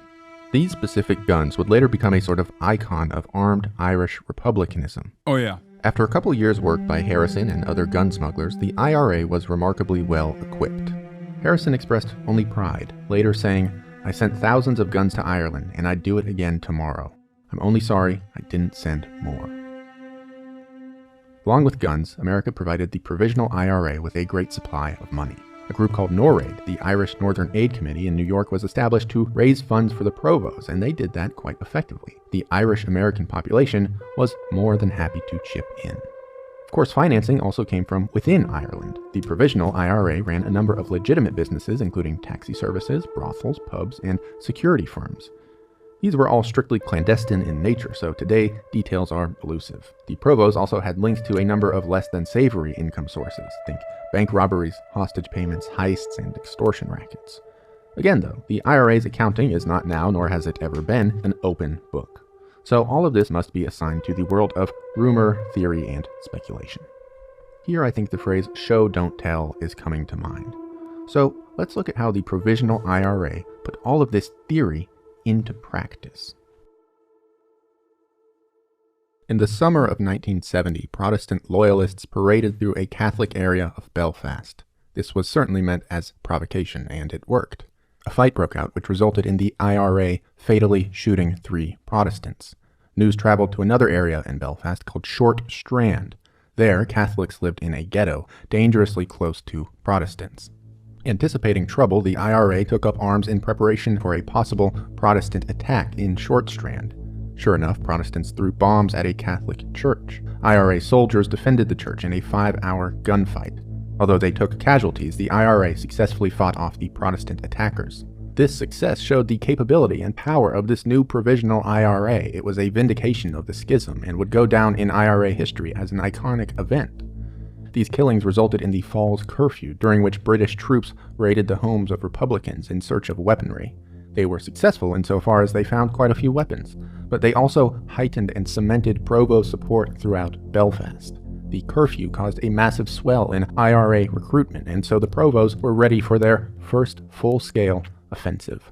These specific guns would later become a sort of icon of armed Irish republicanism. Oh yeah. After a couple years' work by Harrison and other gun smugglers, the IRA was remarkably well equipped. Harrison expressed only pride, later saying, "I sent thousands of guns to Ireland, and I'd do it again tomorrow. I'm only sorry I didn't send more." Along with guns, America provided the Provisional IRA with a great supply of money. A group called NORAID, the Irish Northern Aid Committee in New York, was established to raise funds for the Provos, and they did that quite effectively. The Irish-American population was more than happy to chip in. Of course, financing also came from within Ireland. The Provisional IRA ran a number of legitimate businesses, including taxi services, brothels, pubs, and security firms. These were all strictly clandestine in nature, so today details are elusive. The Provos also had links to a number of less than savory income sources. Think bank robberies, hostage payments, heists, and extortion rackets. Again though, the IRA's accounting is not now, nor has it ever been, an open book. So all of this must be assigned to the world of rumor, theory, and speculation. Here I think the phrase show don't tell is coming to mind. So let's look at how the Provisional IRA put all of this theory into practice. In the summer of 1970, Protestant loyalists paraded through a Catholic area of Belfast. This was certainly meant as provocation, and it worked. A fight broke out, which resulted in the IRA fatally shooting 3 Protestants. News traveled to another area in Belfast called Short Strand. There, Catholics lived in a ghetto, dangerously close to Protestants. Anticipating trouble, the IRA took up arms in preparation for a possible Protestant attack in Short Strand. Sure enough, Protestants threw bombs at a Catholic church. IRA soldiers defended the church in a 5-hour gunfight. Although they took casualties, the IRA successfully fought off the Protestant attackers. This success showed the capability and power of this new Provisional IRA. It was a vindication of the schism and would go down in IRA history as an iconic event. These killings resulted in the Falls Curfew, during which British troops raided the homes of Republicans in search of weaponry. They were successful insofar as they found quite a few weapons, but they also heightened and cemented Provo support throughout Belfast. The curfew caused a massive swell in IRA recruitment, and so the Provos were ready for their first full-scale offensive.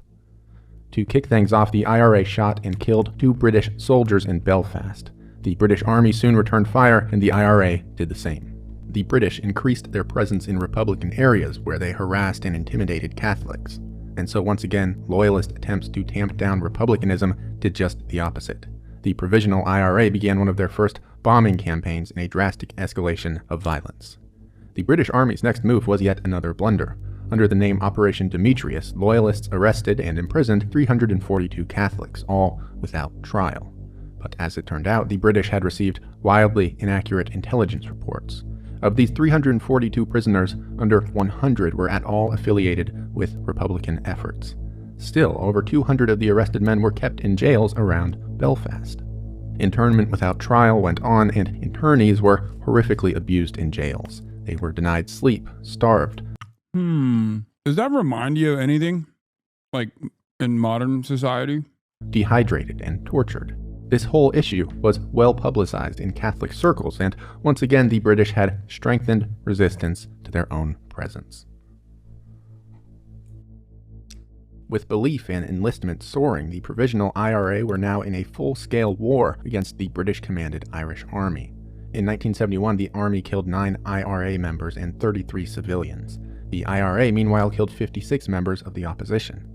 To kick things off, the IRA shot and killed 2 British soldiers in Belfast. The British Army soon returned fire, and the IRA did the same. The British increased their presence in Republican areas where they harassed and intimidated Catholics. And so once again, loyalist attempts to tamp down republicanism did just the opposite. The Provisional IRA began one of their first bombing campaigns in a drastic escalation of violence. The British Army's next move was yet another blunder. Under the name Operation Demetrius, loyalists arrested and imprisoned 342 Catholics, all without trial. But as it turned out, the British had received wildly inaccurate intelligence reports. Of these 342 prisoners, under 100 were at all affiliated with Republican efforts. Still, over 200 of the arrested men were kept in jails around Belfast. Internment without trial went on, and internees were horrifically abused in jails. They were denied sleep, starved. Does that remind you of anything? Like in modern society? Dehydrated and tortured. This whole issue was well publicized in Catholic circles, and once again the British had strengthened resistance to their own presence. With belief and enlistment soaring, the Provisional IRA were now in a full-scale war against the British-commanded Irish Army. In 1971, the Army killed 9 IRA members and 33 civilians. The IRA, meanwhile, killed 56 members of the opposition.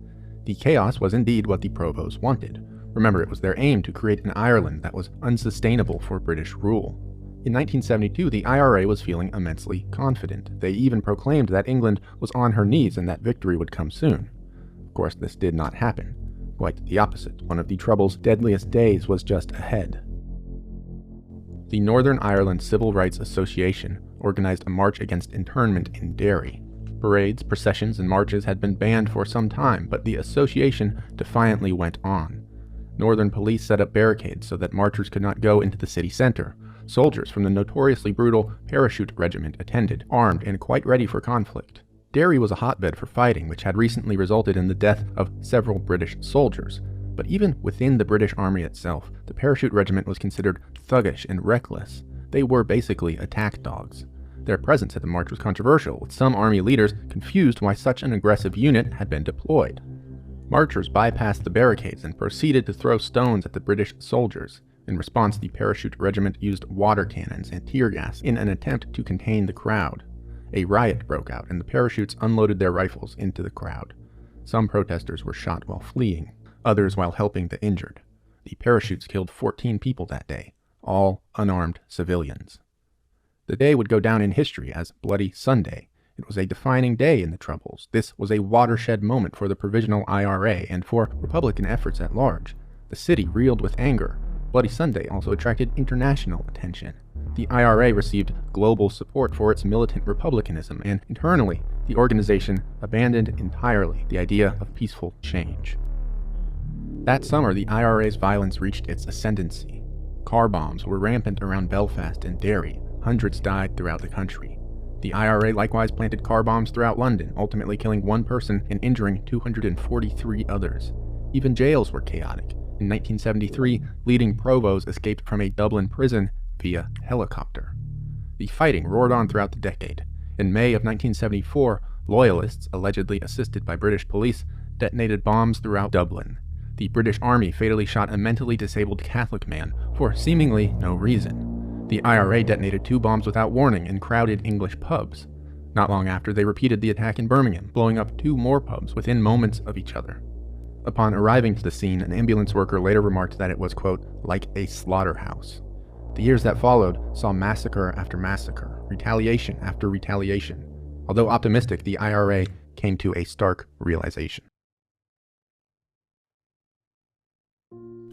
The chaos was indeed what the Provos wanted. Remember, it was their aim to create an Ireland that was unsustainable for British rule. In 1972, the IRA was feeling immensely confident. They even proclaimed that England was on her knees and that victory would come soon. Of course, this did not happen. Quite the opposite. One of the Trouble's deadliest days was just ahead. The Northern Ireland Civil Rights Association organized a march against internment in Derry. Parades, processions, and marches had been banned for some time, but the association defiantly went on. Northern police set up barricades so that marchers could not go into the city center. Soldiers from the notoriously brutal Parachute Regiment attended, armed and quite ready for conflict. Derry was a hotbed for fighting, which had recently resulted in the death of several British soldiers. But even within the British Army itself, the Parachute Regiment was considered thuggish and reckless. They were basically attack dogs. Their presence at the march was controversial, with some army leaders confused why such an aggressive unit had been deployed. Marchers bypassed the barricades and proceeded to throw stones at the British soldiers. In response, the Parachute Regiment used water cannons and tear gas in an attempt to contain the crowd. A riot broke out, and the parachutes unloaded their rifles into the crowd. Some protesters were shot while fleeing, others while helping the injured. The parachutes killed 14 people that day, all unarmed civilians. The day would go down in history as Bloody Sunday. It was a defining day in the Troubles. This was a watershed moment for the Provisional IRA and for Republican efforts at large. The city reeled with anger. Bloody Sunday also attracted international attention. The IRA received global support for its militant republicanism, and internally, the organization abandoned entirely the idea of peaceful change. That summer, the IRA's violence reached its ascendancy. Car bombs were rampant around Belfast and Derry. Hundreds died throughout the country. The IRA likewise planted car bombs throughout London, ultimately killing one person and injuring 243 others. Even jails were chaotic. In 1973, leading provos escaped from a Dublin prison via helicopter. The fighting roared on throughout the decade. In May of 1974, loyalists, allegedly assisted by British police, detonated bombs throughout Dublin. The British Army fatally shot a mentally disabled Catholic man for seemingly no reason. The IRA detonated 2 bombs without warning in crowded English pubs. Not long after, they repeated the attack in Birmingham, blowing up 2 more pubs within moments of each other. Upon arriving to the scene, an ambulance worker later remarked that it was, quote, like a slaughterhouse. The years that followed saw massacre after massacre, retaliation after retaliation. Although optimistic, the IRA came to a stark realization.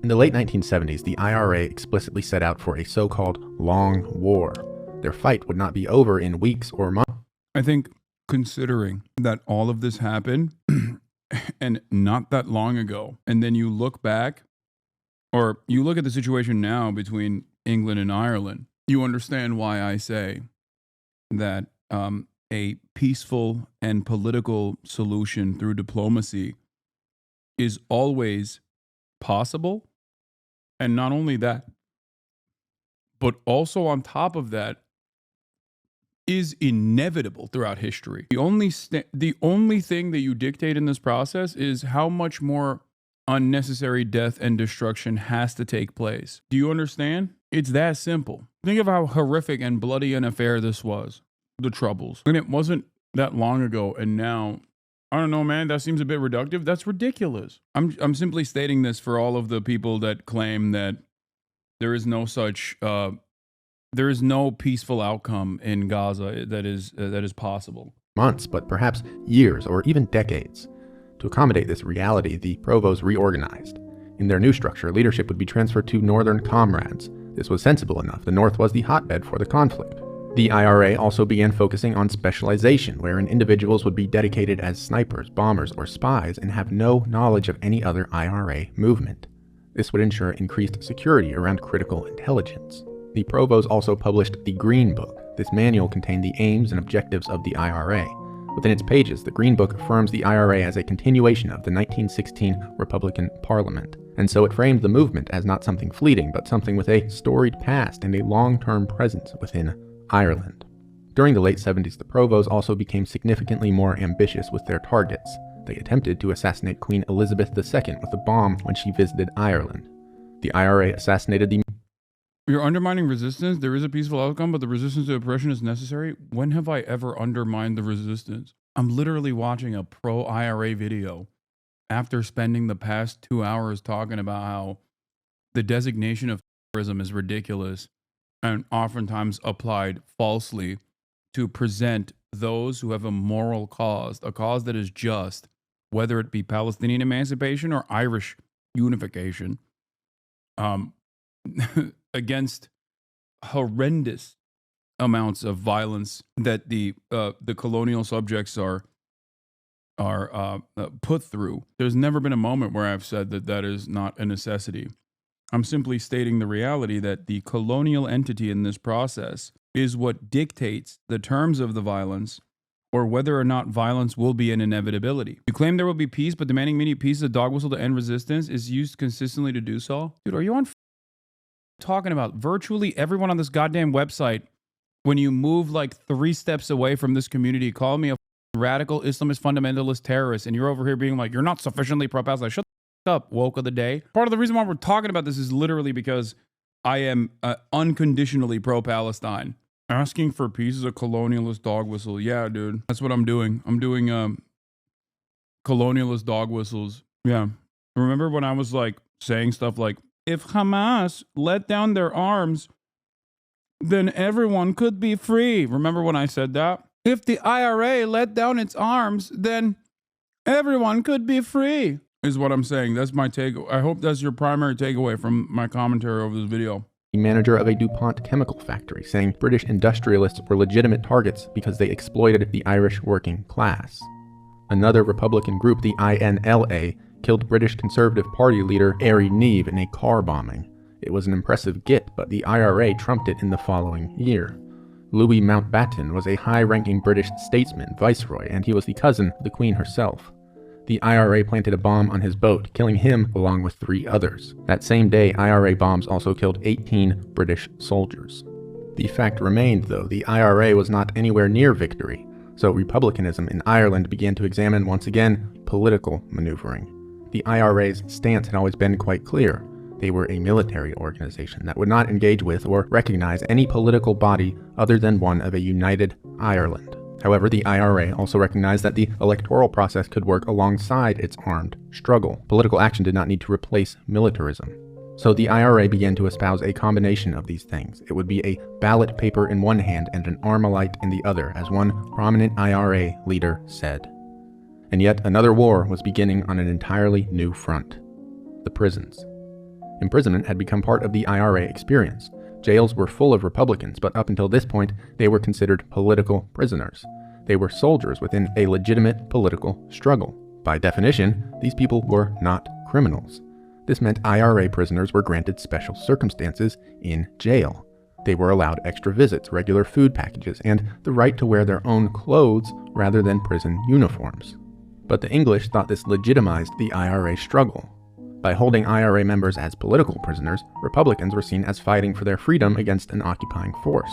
In the late 1970s, the IRA explicitly set out for a so-called long war. Their fight would not be over in weeks or months. I think considering that all of this happened and not that long ago, and then you look back, or you look at the situation now between England and Ireland, you understand why I say that a peaceful and political solution through diplomacy is always possible. And not only that, but also on top of that, is inevitable throughout history. The only thing that you dictate in this process is how much more unnecessary death and destruction has to take place. Do you understand? It's that simple. Think of how horrific and bloody an affair this was, the Troubles. And it wasn't that long ago, and now, I don't know, man, that seems a bit reductive. That's ridiculous. I'm simply stating this for all of the people that claim that there is no such there is no peaceful outcome in Gaza that is possible. Months, but perhaps years or even decades. To accommodate this reality, the Provos reorganized. In their new structure, leadership would be transferred to Northern comrades. This was sensible enough. The North was the hotbed for the conflict. The IRA also began focusing on specialization, wherein individuals would be dedicated as snipers, bombers, or spies and have no knowledge of any other IRA movement. This would ensure increased security around critical intelligence. The Provos also published the Green Book. This manual contained the aims and objectives of the IRA. Within its pages, the Green Book affirms the IRA as a continuation of the 1916 Republican Parliament, and so it framed the movement as not something fleeting, but something with a storied past and a long-term presence within Ireland. During the late 70s, the Provos also became significantly more ambitious with their targets. They attempted to assassinate Queen Elizabeth II with a bomb when she visited Ireland. The IRA assassinated the You're undermining resistance. There is a peaceful outcome, but the resistance to oppression is necessary. When have I ever undermined the resistance? I'm literally watching a pro-IRA video after spending the past 2 hours talking about how the designation of terrorism is ridiculous and oftentimes applied falsely to present those who have a moral cause, a cause that is just, whether it be Palestinian emancipation or Irish unification, against horrendous amounts of violence that the colonial subjects are put through. There's never been a moment where I've said that that is not a necessity. I'm simply stating the reality that the colonial entity in this process is what dictates the terms of the violence or whether or not violence will be an inevitability. You claim there will be peace, but demanding immediate peace, a dog whistle to end resistance, is used consistently to do so. Dude, are you on talking about virtually everyone on this goddamn website? When you move like 3 steps away from this community, call me a radical Islamist fundamentalist terrorist, and you're over here being like, you're not sufficiently pro-Palestine. Shut the up, woke of the day. Part of the reason why we're talking about this is literally because I am unconditionally pro-Palestine. Asking for peace is a colonialist dog whistle. Yeah, dude. That's what I'm doing. I'm doing colonialist dog whistles. Yeah. Remember when I was like saying stuff like, if Hamas let down their arms, then everyone could be free. Remember when I said that? If the IRA let down its arms, then everyone could be free, is what I'm saying. That's my take. I hope that's your primary takeaway from my commentary over this video. Manager of a DuPont chemical factory, saying British industrialists were legitimate targets because they exploited the Irish working class. Another Republican group, the INLA, killed British Conservative Party leader Ari Neave in a car bombing. It was an impressive get, but the IRA trumped it in the following year. Louis Mountbatten was a high-ranking British statesman, viceroy, and he was the cousin of the Queen herself. The IRA planted a bomb on his boat, killing him along with 3 others. That same day, IRA bombs also killed 18 British soldiers. The fact remained, though, the IRA was not anywhere near victory, so republicanism in Ireland began to examine once again political maneuvering. The IRA's stance had always been quite clear. They were a military organization that would not engage with or recognize any political body other than one of a united Ireland. However, the IRA also recognized that the electoral process could work alongside its armed struggle. Political action did not need to replace militarism. So the IRA began to espouse a combination of these things. It would be a ballot paper in one hand and an Armalite in the other, as one prominent IRA leader said. And yet another war was beginning on an entirely new front: the prisons. Imprisonment had become part of the IRA experience. Jails were full of Republicans, but up until this point, they were considered political prisoners. They were soldiers within a legitimate political struggle. By definition, these people were not criminals. This meant IRA prisoners were granted special circumstances in jail. They were allowed extra visits, regular food packages, and the right to wear their own clothes rather than prison uniforms. But the English thought this legitimized the IRA struggle. By holding IRA members as political prisoners, Republicans were seen as fighting for their freedom against an occupying force.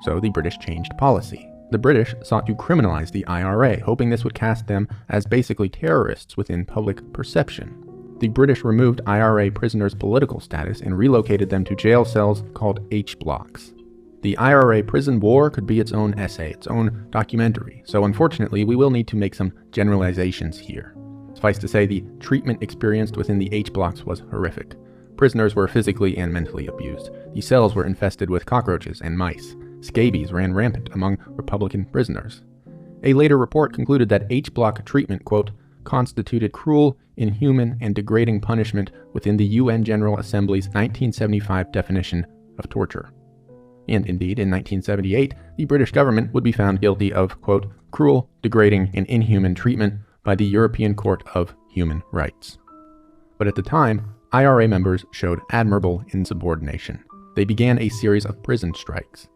So the British changed policy. The British sought to criminalize the IRA, hoping this would cast them as basically terrorists within public perception. The British removed IRA prisoners' political status and relocated them to jail cells called H-blocks. The IRA prison war could be its own essay, its own documentary, so unfortunately we will need to make some generalizations here. Suffice to say, the treatment experienced within the H-blocks was horrific. Prisoners were physically and mentally abused. The cells were infested with cockroaches and mice. Scabies ran rampant among Republican prisoners. A later report concluded that H-block treatment, quote, constituted cruel, inhuman, and degrading punishment within the UN General Assembly's 1975 definition of torture. And indeed, in 1978, the British government would be found guilty of, quote, cruel, degrading, and inhuman treatment by the European Court of Human Rights. But at the time, IRA members showed admirable insubordination. They began a series of prison strikes.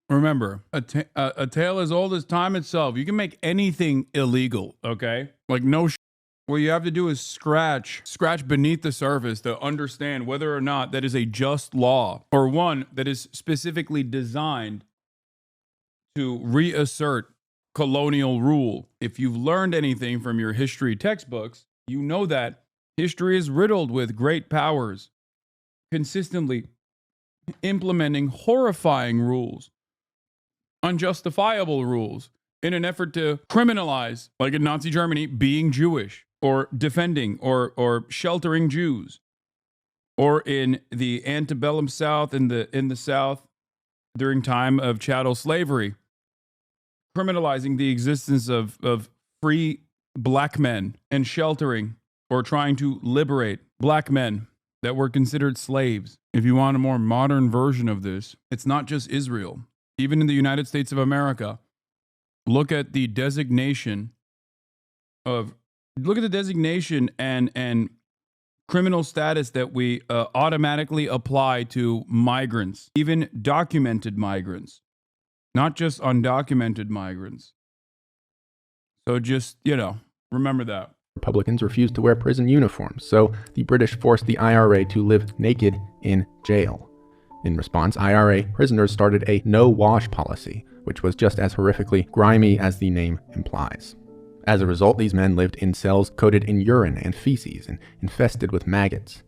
Remember, a tale as old as time itself. You can make anything illegal, okay? Like no what you have to do is scratch beneath the surface to understand whether or not that is a just law or one that is specifically designed to reassert colonial rule. If you've learned anything from your history textbooks, you know that history is riddled with great powers consistently implementing horrifying rules, unjustifiable rules, in an effort to criminalize, like in Nazi Germany, being Jewish or defending or sheltering Jews, or in the antebellum South, in the South during time of chattel slavery, criminalizing the existence of free black men and sheltering or trying to liberate black men that were considered slaves. If you want a more modern version of this, it's not just Israel. Even in the United States of America, look at the designation and criminal status that we automatically apply to migrants, even documented migrants, not just undocumented migrants. So just, remember that. Republicans refused to wear prison uniforms, so the British forced the IRA to live naked in jail. In response, IRA prisoners started a no-wash policy, which was just as horrifically grimy as the name implies. As a result, these men lived in cells coated in urine and feces and infested with maggots.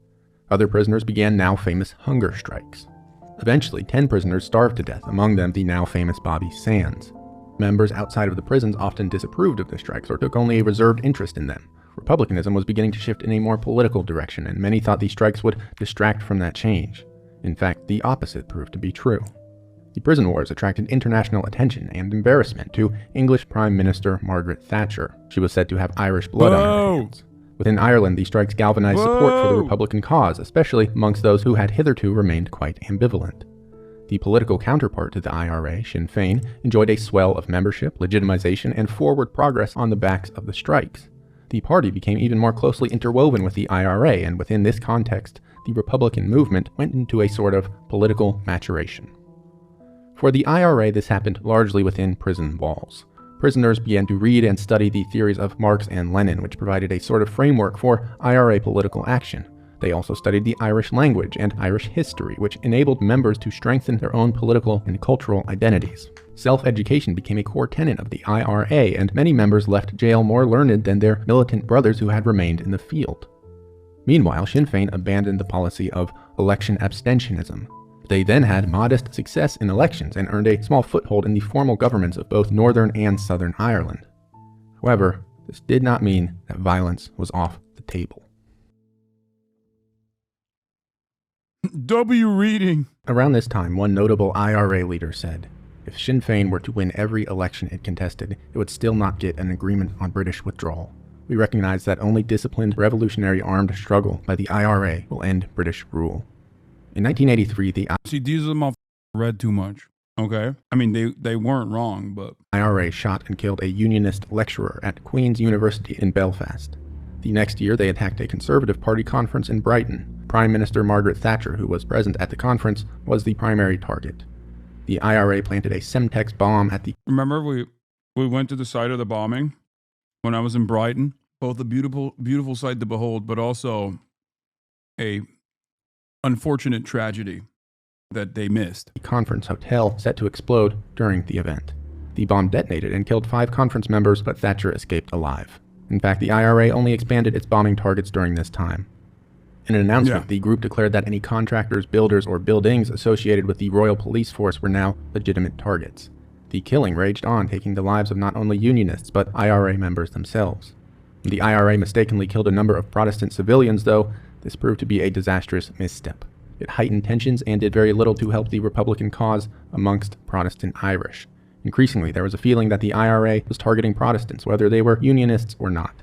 Other prisoners began now famous hunger strikes. Eventually, 10 prisoners starved to death, among them the now famous Bobby Sands. Members outside of the prisons often disapproved of the strikes or took only a reserved interest in them. Republicanism was beginning to shift in a more political direction, and many thought these strikes would distract from that change. In fact, the opposite proved to be true. The prison wars attracted international attention and embarrassment to English Prime Minister Margaret Thatcher. She was said to have Irish blood on her hands. Within Ireland, the strikes galvanized support for the Republican cause, especially amongst those who had hitherto remained quite ambivalent. The political counterpart to the IRA, Sinn Féin, enjoyed a swell of membership, legitimization, and forward progress on the backs of the strikes. The party became even more closely interwoven with the IRA, and within this context, the Republican movement went into a sort of political maturation. For the IRA, this happened largely within prison walls. Prisoners began to read and study the theories of Marx and Lenin, which provided a sort of framework for IRA political action. They also studied the Irish language and Irish history, which enabled members to strengthen their own political and cultural identities. Self-education became a core tenet of the IRA, and many members left jail more learned than their militant brothers who had remained in the field. Meanwhile, Sinn Féin abandoned the policy of election abstentionism. They then had modest success in elections and earned a small foothold in the formal governments of both Northern and Southern Ireland. However, this did not mean that violence was off the table. W reading. Around this time, one notable IRA leader said, if Sinn Féin were to win every election it contested, it would still not get an agreement on British withdrawal. We recognize that only disciplined revolutionary armed struggle by the IRA will end British rule. In 1983, the these are the motherfuckers read too much. Okay? I mean, they weren't wrong, but IRA shot and killed a unionist lecturer at Queen's University in Belfast. The next year, they attacked a Conservative Party conference in Brighton. Prime Minister Margaret Thatcher, who was present at the conference, was the primary target. The IRA planted a Semtex bomb at the... Remember, we went to the site of the bombing when I was in Brighton? Both a beautiful sight to behold, but also a unfortunate tragedy that they missed. The conference hotel set to explode during the event. The bomb detonated and killed 5 conference members, but Thatcher escaped alive. In fact, the IRA only expanded its bombing targets during this time. In an announcement, the group declared that any contractors, builders, or buildings associated with the Royal Police Force were now legitimate targets. The killing raged on, taking the lives of not only Unionists, but IRA members themselves. The IRA mistakenly killed a number of Protestant civilians, though this proved to be a disastrous misstep. It heightened tensions and did very little to help the Republican cause amongst Protestant Irish. Increasingly, there was a feeling that the IRA was targeting Protestants, whether they were Unionists or not.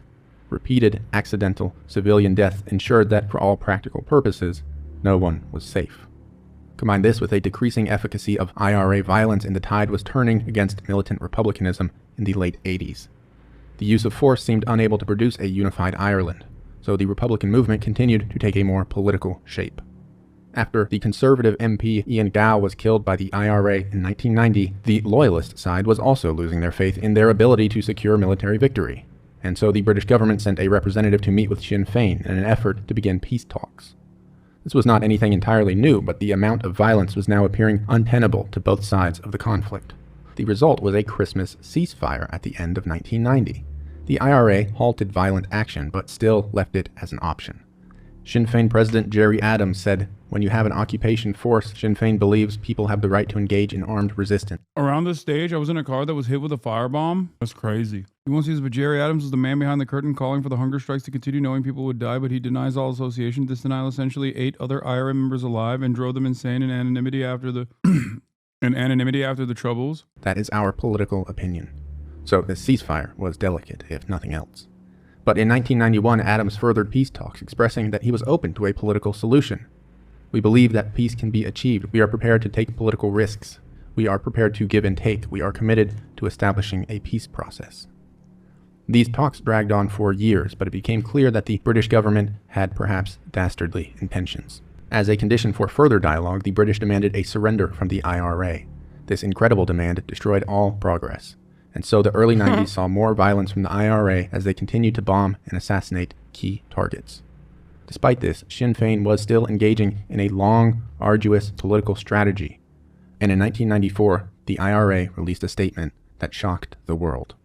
Repeated accidental civilian death ensured that, for all practical purposes, no one was safe. Combine this with a decreasing efficacy of IRA violence, and the tide was turning against militant republicanism in the late 80s. The use of force seemed unable to produce a unified Ireland, so the Republican movement continued to take a more political shape. After the Conservative MP Ian Gow was killed by the IRA in 1990, the Loyalist side was also losing their faith in their ability to secure military victory, and so the British government sent a representative to meet with Sinn Féin in an effort to begin peace talks. This was not anything entirely new, but the amount of violence was now appearing untenable to both sides of the conflict. The result was a Christmas ceasefire at the end of 1990. The IRA halted violent action, but still left it as an option. Sinn Féin President Gerry Adams said, "When you have an occupation force, Sinn Féin believes people have the right to engage in armed resistance." Around this stage, I was in a car that was hit with a firebomb. That's crazy. You want to see this, but Gerry Adams was the man behind the curtain calling for the hunger strikes to continue, knowing people would die, but he denies all association. This denial essentially ate other IRA members alive and drove them insane in anonymity after the troubles. That is our political opinion. So this ceasefire was delicate, if nothing else. But in 1991, Adams furthered peace talks, expressing that he was open to a political solution. "We believe that peace can be achieved. We are prepared to take political risks. We are prepared to give and take. We are committed to establishing a peace process." These talks dragged on for years, but it became clear that the British government had perhaps dastardly intentions. As a condition for further dialogue, the British demanded a surrender from the IRA. This incredible demand destroyed all progress. And so the early 90s saw more violence from the IRA as they continued to bomb and assassinate key targets. Despite this, Sinn Féin was still engaging in a long, arduous political strategy. And in 1994, the IRA released a statement that shocked the world.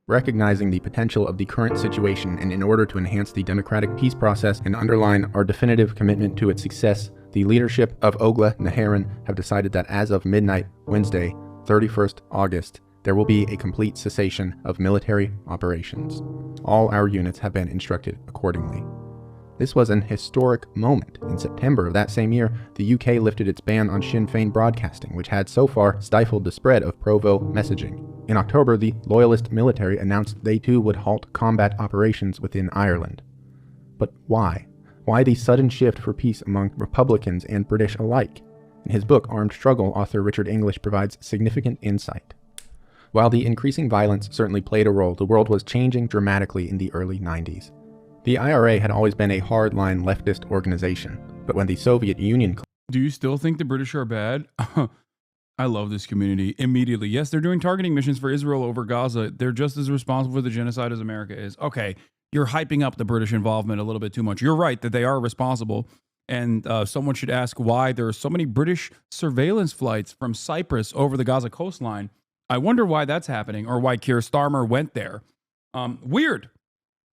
Recognizing the potential of the current situation and in order to enhance the democratic peace process and underline our definitive commitment to its success, the leadership of Ogla Naharan have decided that as of midnight, Wednesday, 31st August, there will be a complete cessation of military operations. All our units have been instructed accordingly. This was an historic moment. In September of that same year, the UK lifted its ban on Sinn Féin broadcasting, which had so far stifled the spread of pro-Vo messaging. In October, the Loyalist military announced they too would halt combat operations within Ireland. But why? Why the sudden shift for peace among Republicans and British alike? In his book Armed Struggle, author Richard English provides significant insight. While the increasing violence certainly played a role, the world was changing dramatically in the early 90s. The IRA had always been a hardline leftist organization, but when the Soviet Union... Do you still think the British are bad? I love this community. Immediately. Yes, they're doing targeting missions for Israel over Gaza. They're just as responsible for the genocide as America is. Okay, you're hyping up the British involvement a little bit too much. You're right that they are responsible. And someone should ask why there are so many British surveillance flights from Cyprus over the Gaza coastline. I wonder why that's happening, or why Keir Starmer went there. Weird.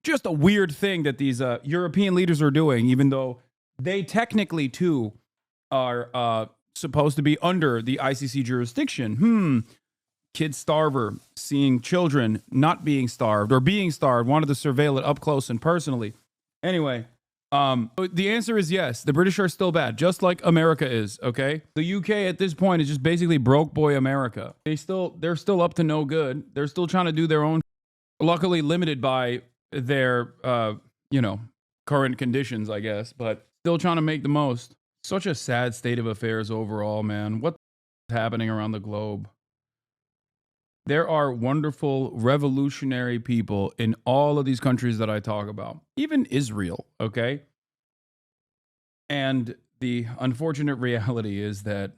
Just a weird thing that these European leaders are doing, even though they technically, too, are supposed to be under the ICC jurisdiction. Kid starver, seeing children not being starved or being starved, wanted to surveil it up close and personally. Anyway, the answer is yes. The British are still bad, just like America is, okay? The UK at this point is just basically broke boy America. They're still up to no good. They're still trying to do their own, luckily limited by their, current conditions, I guess, but still trying to make the most. Such a sad state of affairs overall, man. What's happening around the globe? There are wonderful, revolutionary people in all of these countries that I talk about, even Israel, okay? And the unfortunate reality is that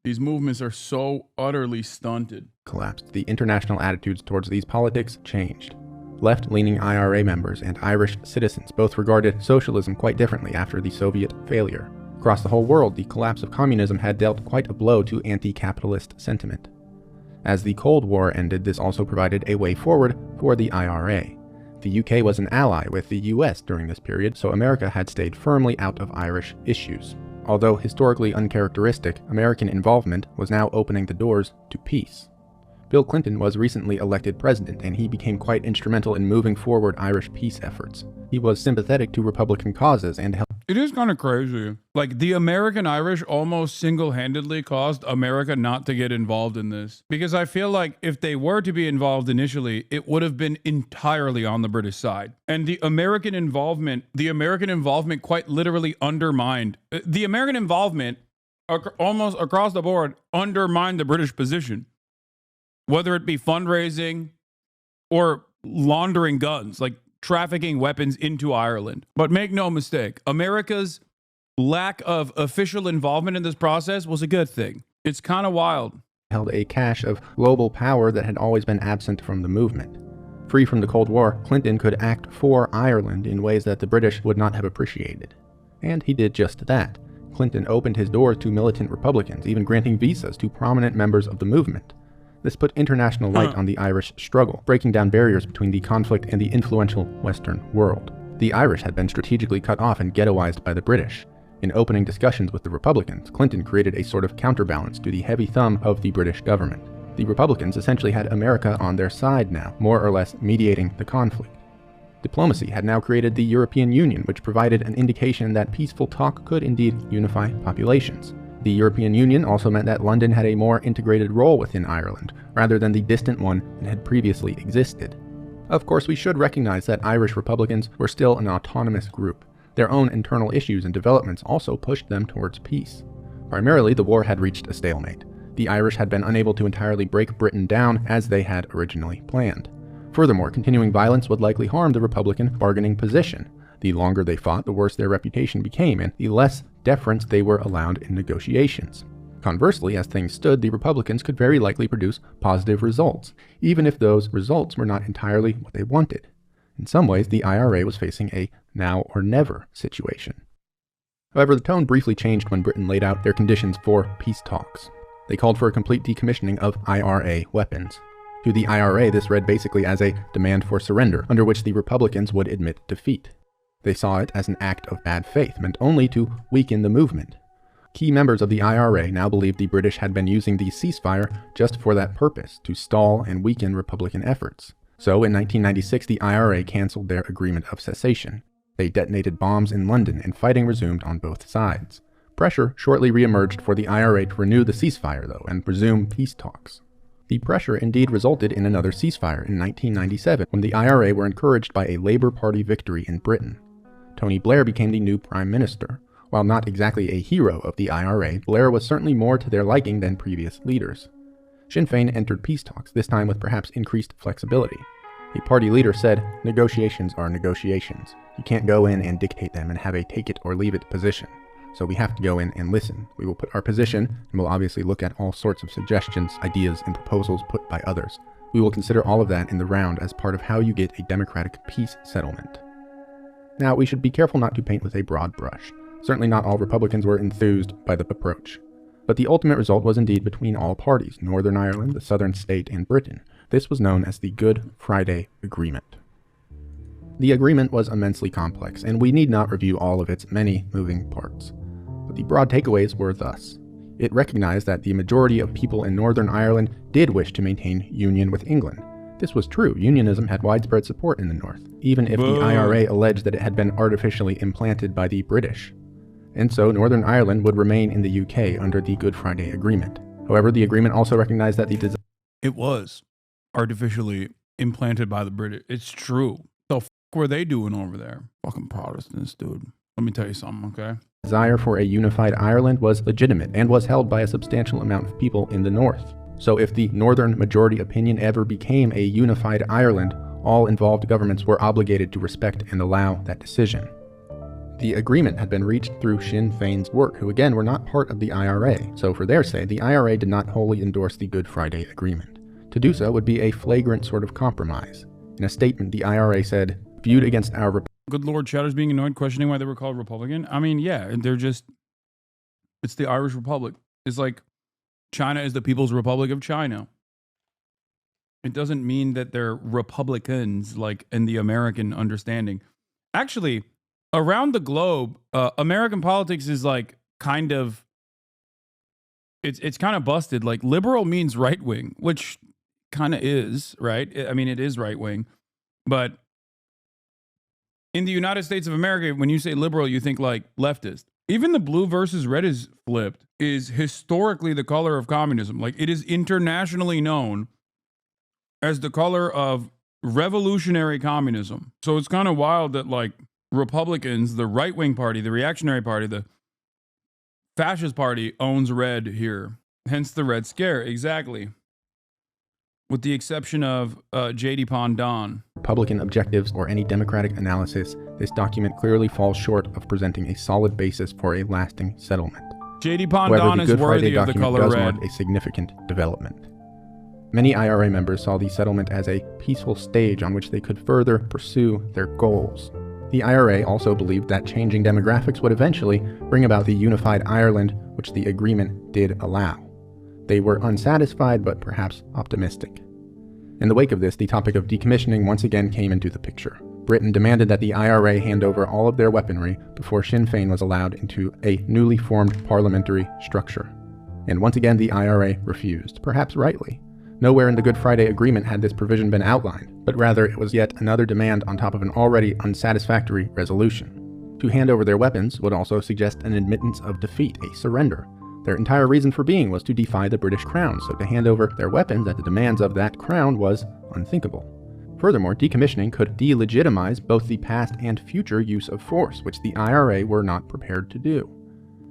these movements are so utterly stunted. Collapsed. The international attitudes towards these politics changed. Left-leaning IRA members and Irish citizens both regarded socialism quite differently after the Soviet failure. Across the whole world, the collapse of communism had dealt quite a blow to anti-capitalist sentiment. As the Cold War ended, this also provided a way forward for the IRA. The UK was an ally with the US during this period, so America had stayed firmly out of Irish issues. Although historically uncharacteristic, American involvement was now opening the doors to peace. Bill Clinton was recently elected president, and he became quite instrumental in moving forward Irish peace efforts. He was sympathetic to Republican causes and helped. It is kind of crazy. Like, the American Irish almost single-handedly caused America not to get involved in this. Because I feel like if they were to be involved initially, it would have been entirely on the British side. And the American involvement quite literally undermined. The American involvement almost across the board undermined the British position. Whether it be fundraising or laundering guns, like trafficking weapons into Ireland. But make no mistake, America's lack of official involvement in this process was a good thing. It's kind of wild. Held a cache of global power that had always been absent from the movement. Free from the Cold War, Clinton could act for Ireland in ways that the British would not have appreciated. And he did just that. Clinton opened his doors to militant Republicans, even granting visas to prominent members of the movement. This put international light on the Irish struggle, breaking down barriers between the conflict and the influential Western world. The Irish had been strategically cut off and ghettoized by the British. In opening discussions with the Republicans, Clinton created a sort of counterbalance to the heavy thumb of the British government. The Republicans essentially had America on their side now, more or less mediating the conflict. Diplomacy had now created the European Union, which provided an indication that peaceful talk could indeed unify populations. The European Union also meant that London had a more integrated role within Ireland, rather than the distant one that had previously existed. Of course, we should recognize that Irish Republicans were still an autonomous group. Their own internal issues and developments also pushed them towards peace. Primarily, the war had reached a stalemate. The Irish had been unable to entirely break Britain down as they had originally planned. Furthermore, continuing violence would likely harm the Republican bargaining position. The longer they fought, the worse their reputation became, and the less deference they were allowed in negotiations. Conversely, as things stood, the Republicans could very likely produce positive results, even if those results were not entirely what they wanted. In some ways, the IRA was facing a now or never situation. However, the tone briefly changed when Britain laid out their conditions for peace talks. They called for a complete decommissioning of IRA weapons. To the IRA, this read basically as a demand for surrender, under which the Republicans would admit defeat. They saw it as an act of bad faith, meant only to weaken the movement. Key members of the IRA now believed the British had been using the ceasefire just for that purpose, to stall and weaken Republican efforts. So in 1996, the IRA canceled their agreement of cessation. They detonated bombs in London, and fighting resumed on both sides. Pressure shortly re-emerged for the IRA to renew the ceasefire, though, and resume peace talks. The pressure indeed resulted in another ceasefire in 1997, when the IRA were encouraged by a Labour Party victory in Britain. Tony Blair became the new Prime Minister. While not exactly a hero of the IRA, Blair was certainly more to their liking than previous leaders. Sinn Féin entered peace talks, this time with perhaps increased flexibility. A party leader said, "Negotiations are negotiations. You can't go in and dictate them and have a take-it-or-leave-it position. So we have to go in and listen. We will put our position, and we'll obviously look at all sorts of suggestions, ideas, and proposals put by others. We will consider all of that in the round as part of how you get a democratic peace settlement." Now, we should be careful not to paint with a broad brush. Certainly not all Republicans were enthused by the approach. But the ultimate result was indeed between all parties, Northern Ireland, the southern state, and Britain. This was known as the Good Friday Agreement. The agreement was immensely complex, and we need not review all of its many moving parts. But the broad takeaways were thus. It recognized that the majority of people in Northern Ireland did wish to maintain union with England. This was true. Unionism had widespread support in the North, even if the IRA alleged that it had been artificially implanted by the British. And so Northern Ireland would remain in the UK under the Good Friday Agreement. However, the agreement also recognized that It was artificially implanted by the British. It's true. The f*** were they doing over there? Fucking Protestants, dude. Let me tell you something, okay? desire for a unified Ireland was legitimate and was held by a substantial amount of people in the North. So if the Northern majority opinion ever became a unified Ireland, all involved governments were obligated to respect and allow that decision. The agreement had been reached through Sinn Féin's work, who again were not part of the IRA, so for their say, the IRA did not wholly endorse the Good Friday Agreement. To do so would be a flagrant sort of compromise. In a statement, the IRA said, "Viewed against our..." Good Lord, Chowder's being annoyed, questioning why they were called Republican. I mean, yeah, they're just, it's the Irish Republic. It's like China is the People's Republic of China. It doesn't mean that they're Republicans, like in the American understanding. Actually, around the globe, American politics is like kind of, it's kind of busted. Like liberal means right wing, which kind of is, right? I mean, it is right wing. But in the United States of America, when you say liberal, you think like leftist. Even the blue versus red is flipped, is historically the color of communism. Like it is internationally known as the color of revolutionary communism. So it's kind of wild that like Republicans, the right-wing party, the reactionary party, the fascist party owns red here. Hence the Red Scare, exactly. With the exception of J.D. Pondon. Republican objectives or any democratic analysis, this document clearly falls short of presenting a solid basis for a lasting settlement. J.D. Pondon is worthy of the color does red. Mark a significant development. Many IRA members saw the settlement as a peaceful stage on which they could further pursue their goals. The IRA also believed that changing demographics would eventually bring about the unified Ireland, which the agreement did allow. They were unsatisfied, but perhaps optimistic. In the wake of this, the topic of decommissioning once again came into the picture. Britain demanded that the IRA hand over all of their weaponry before Sinn Féin was allowed into a newly formed parliamentary structure. And once again, the IRA refused, perhaps rightly. Nowhere in the Good Friday Agreement had this provision been outlined, but rather it was yet another demand on top of an already unsatisfactory resolution. To hand over their weapons would also suggest an admittance of defeat, a surrender. Their entire reason for being was to defy the British Crown, so to hand over their weapons at the demands of that crown was unthinkable. Furthermore, decommissioning could delegitimize both the past and future use of force, which the IRA were not prepared to do.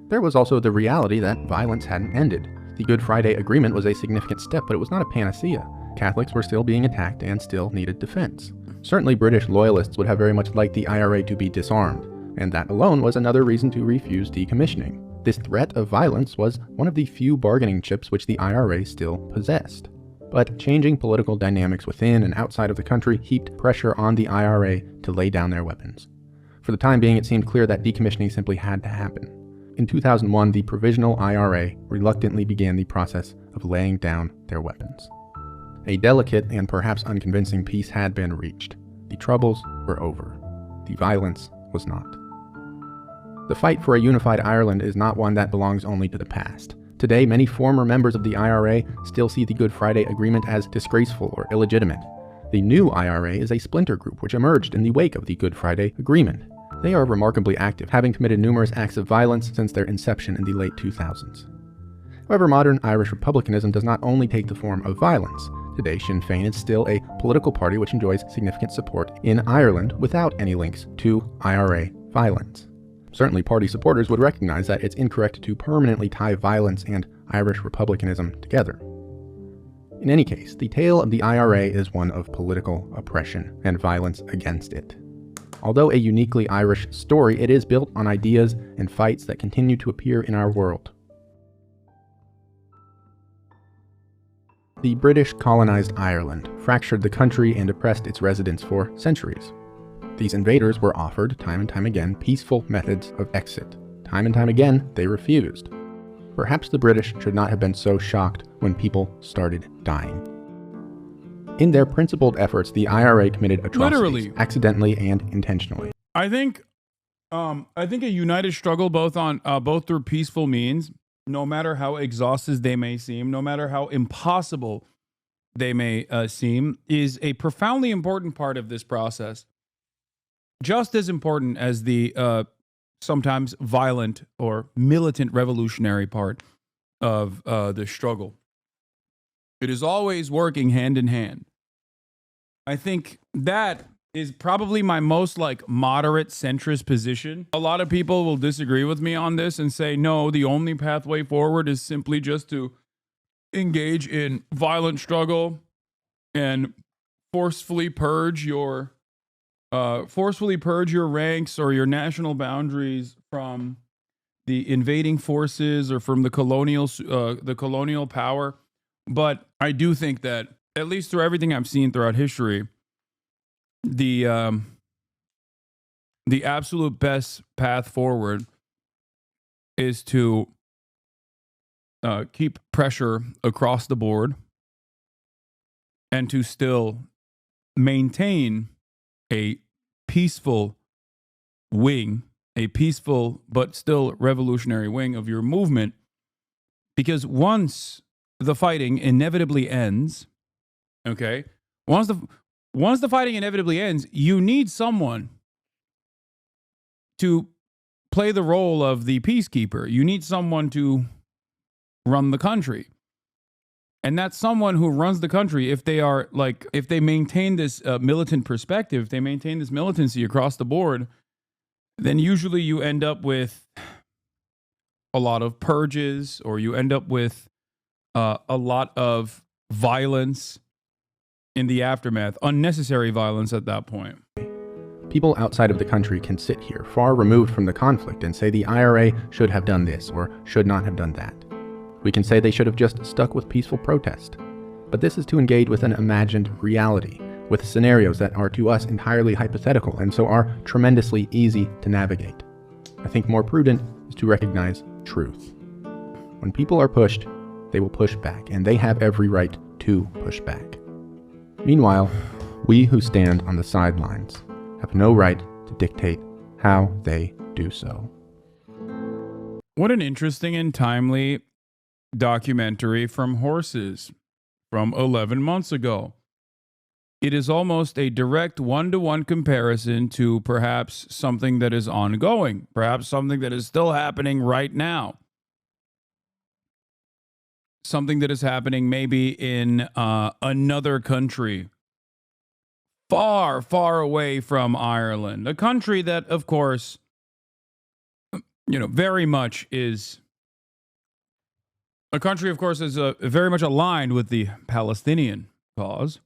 There was also the reality that violence hadn't ended. The Good Friday Agreement was a significant step, but it was not a panacea. Catholics were still being attacked and still needed defense. Certainly British loyalists would have very much liked the IRA to be disarmed, and that alone was another reason to refuse decommissioning. This threat of violence was one of the few bargaining chips which the IRA still possessed. But changing political dynamics within and outside of the country heaped pressure on the IRA to lay down their weapons. For the time being, it seemed clear that decommissioning simply had to happen. In 2001, the Provisional IRA reluctantly began the process of laying down their weapons. A delicate and perhaps unconvincing peace had been reached. The troubles were over. The violence was not. The fight for a unified Ireland is not one that belongs only to the past. Today, many former members of the IRA still see the Good Friday Agreement as disgraceful or illegitimate. The new IRA is a splinter group which emerged in the wake of the Good Friday Agreement. They are remarkably active, having committed numerous acts of violence since their inception in the late 2000s. However, modern Irish republicanism does not only take the form of violence. Today, Sinn Féin is still a political party which enjoys significant support in Ireland without any links to IRA violence. Certainly, party supporters would recognize that it's incorrect to permanently tie violence and Irish republicanism together. In any case, the tale of the IRA is one of political oppression and violence against it. Although a uniquely Irish story, it is built on ideas and fights that continue to appear in our world. The British colonized Ireland, fractured the country, and oppressed its residents for centuries. These invaders were offered, time and time again, peaceful methods of exit. Time and time again, they refused. Perhaps the British should not have been so shocked when people started dying. In their principled efforts, the IRA committed atrocities, accidentally and intentionally. I think a united struggle, both through peaceful means, no matter how exhausted they may seem, no matter how impossible they may seem, is a profoundly important part of this process. Just as important as the sometimes violent or militant revolutionary part of the struggle. It is always working hand in hand. I think that is probably my most moderate centrist position. A lot of people will disagree with me on this and say, no, the only pathway forward is simply just to engage in violent struggle and forcefully purge your ranks or your national boundaries from the invading forces or from the colonial power. But I do think that, at least through everything I've seen throughout history, the absolute best path forward is to keep pressure across the board and to still maintain a peaceful wing, a peaceful but still revolutionary wing of your movement. Because once the fighting inevitably ends, okay, once the fighting inevitably ends, you need someone to play the role of the peacekeeper. You need someone to run the country. And that's someone who runs the country, if they maintain this militant perspective, if they maintain this militancy across the board, then usually you end up with a lot of purges, or you end up with a lot of violence in the aftermath, unnecessary violence at that point. People outside of the country can sit here, far removed from the conflict, and say the IRA should have done this or should not have done that. We can say they should have just stuck with peaceful protest. But this is to engage with an imagined reality, with scenarios that are to us entirely hypothetical and so are tremendously easy to navigate. I think more prudent is to recognize truth. When people are pushed, they will push back, and they have every right to push back. Meanwhile, we who stand on the sidelines have no right to dictate how they do so. What an interesting and timely documentary from Horses from 11 months ago. It is almost a direct one-to-one comparison to perhaps something that is ongoing, perhaps something that is still happening right now. something that is happening maybe in another country far, far away from Ireland. A country that, of course, very much is a country, of course, is very much aligned with the Palestinian cause.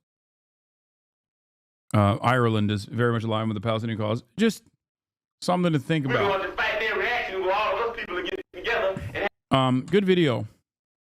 Ireland is very much aligned with the Palestinian cause. Just something to think about. Good video.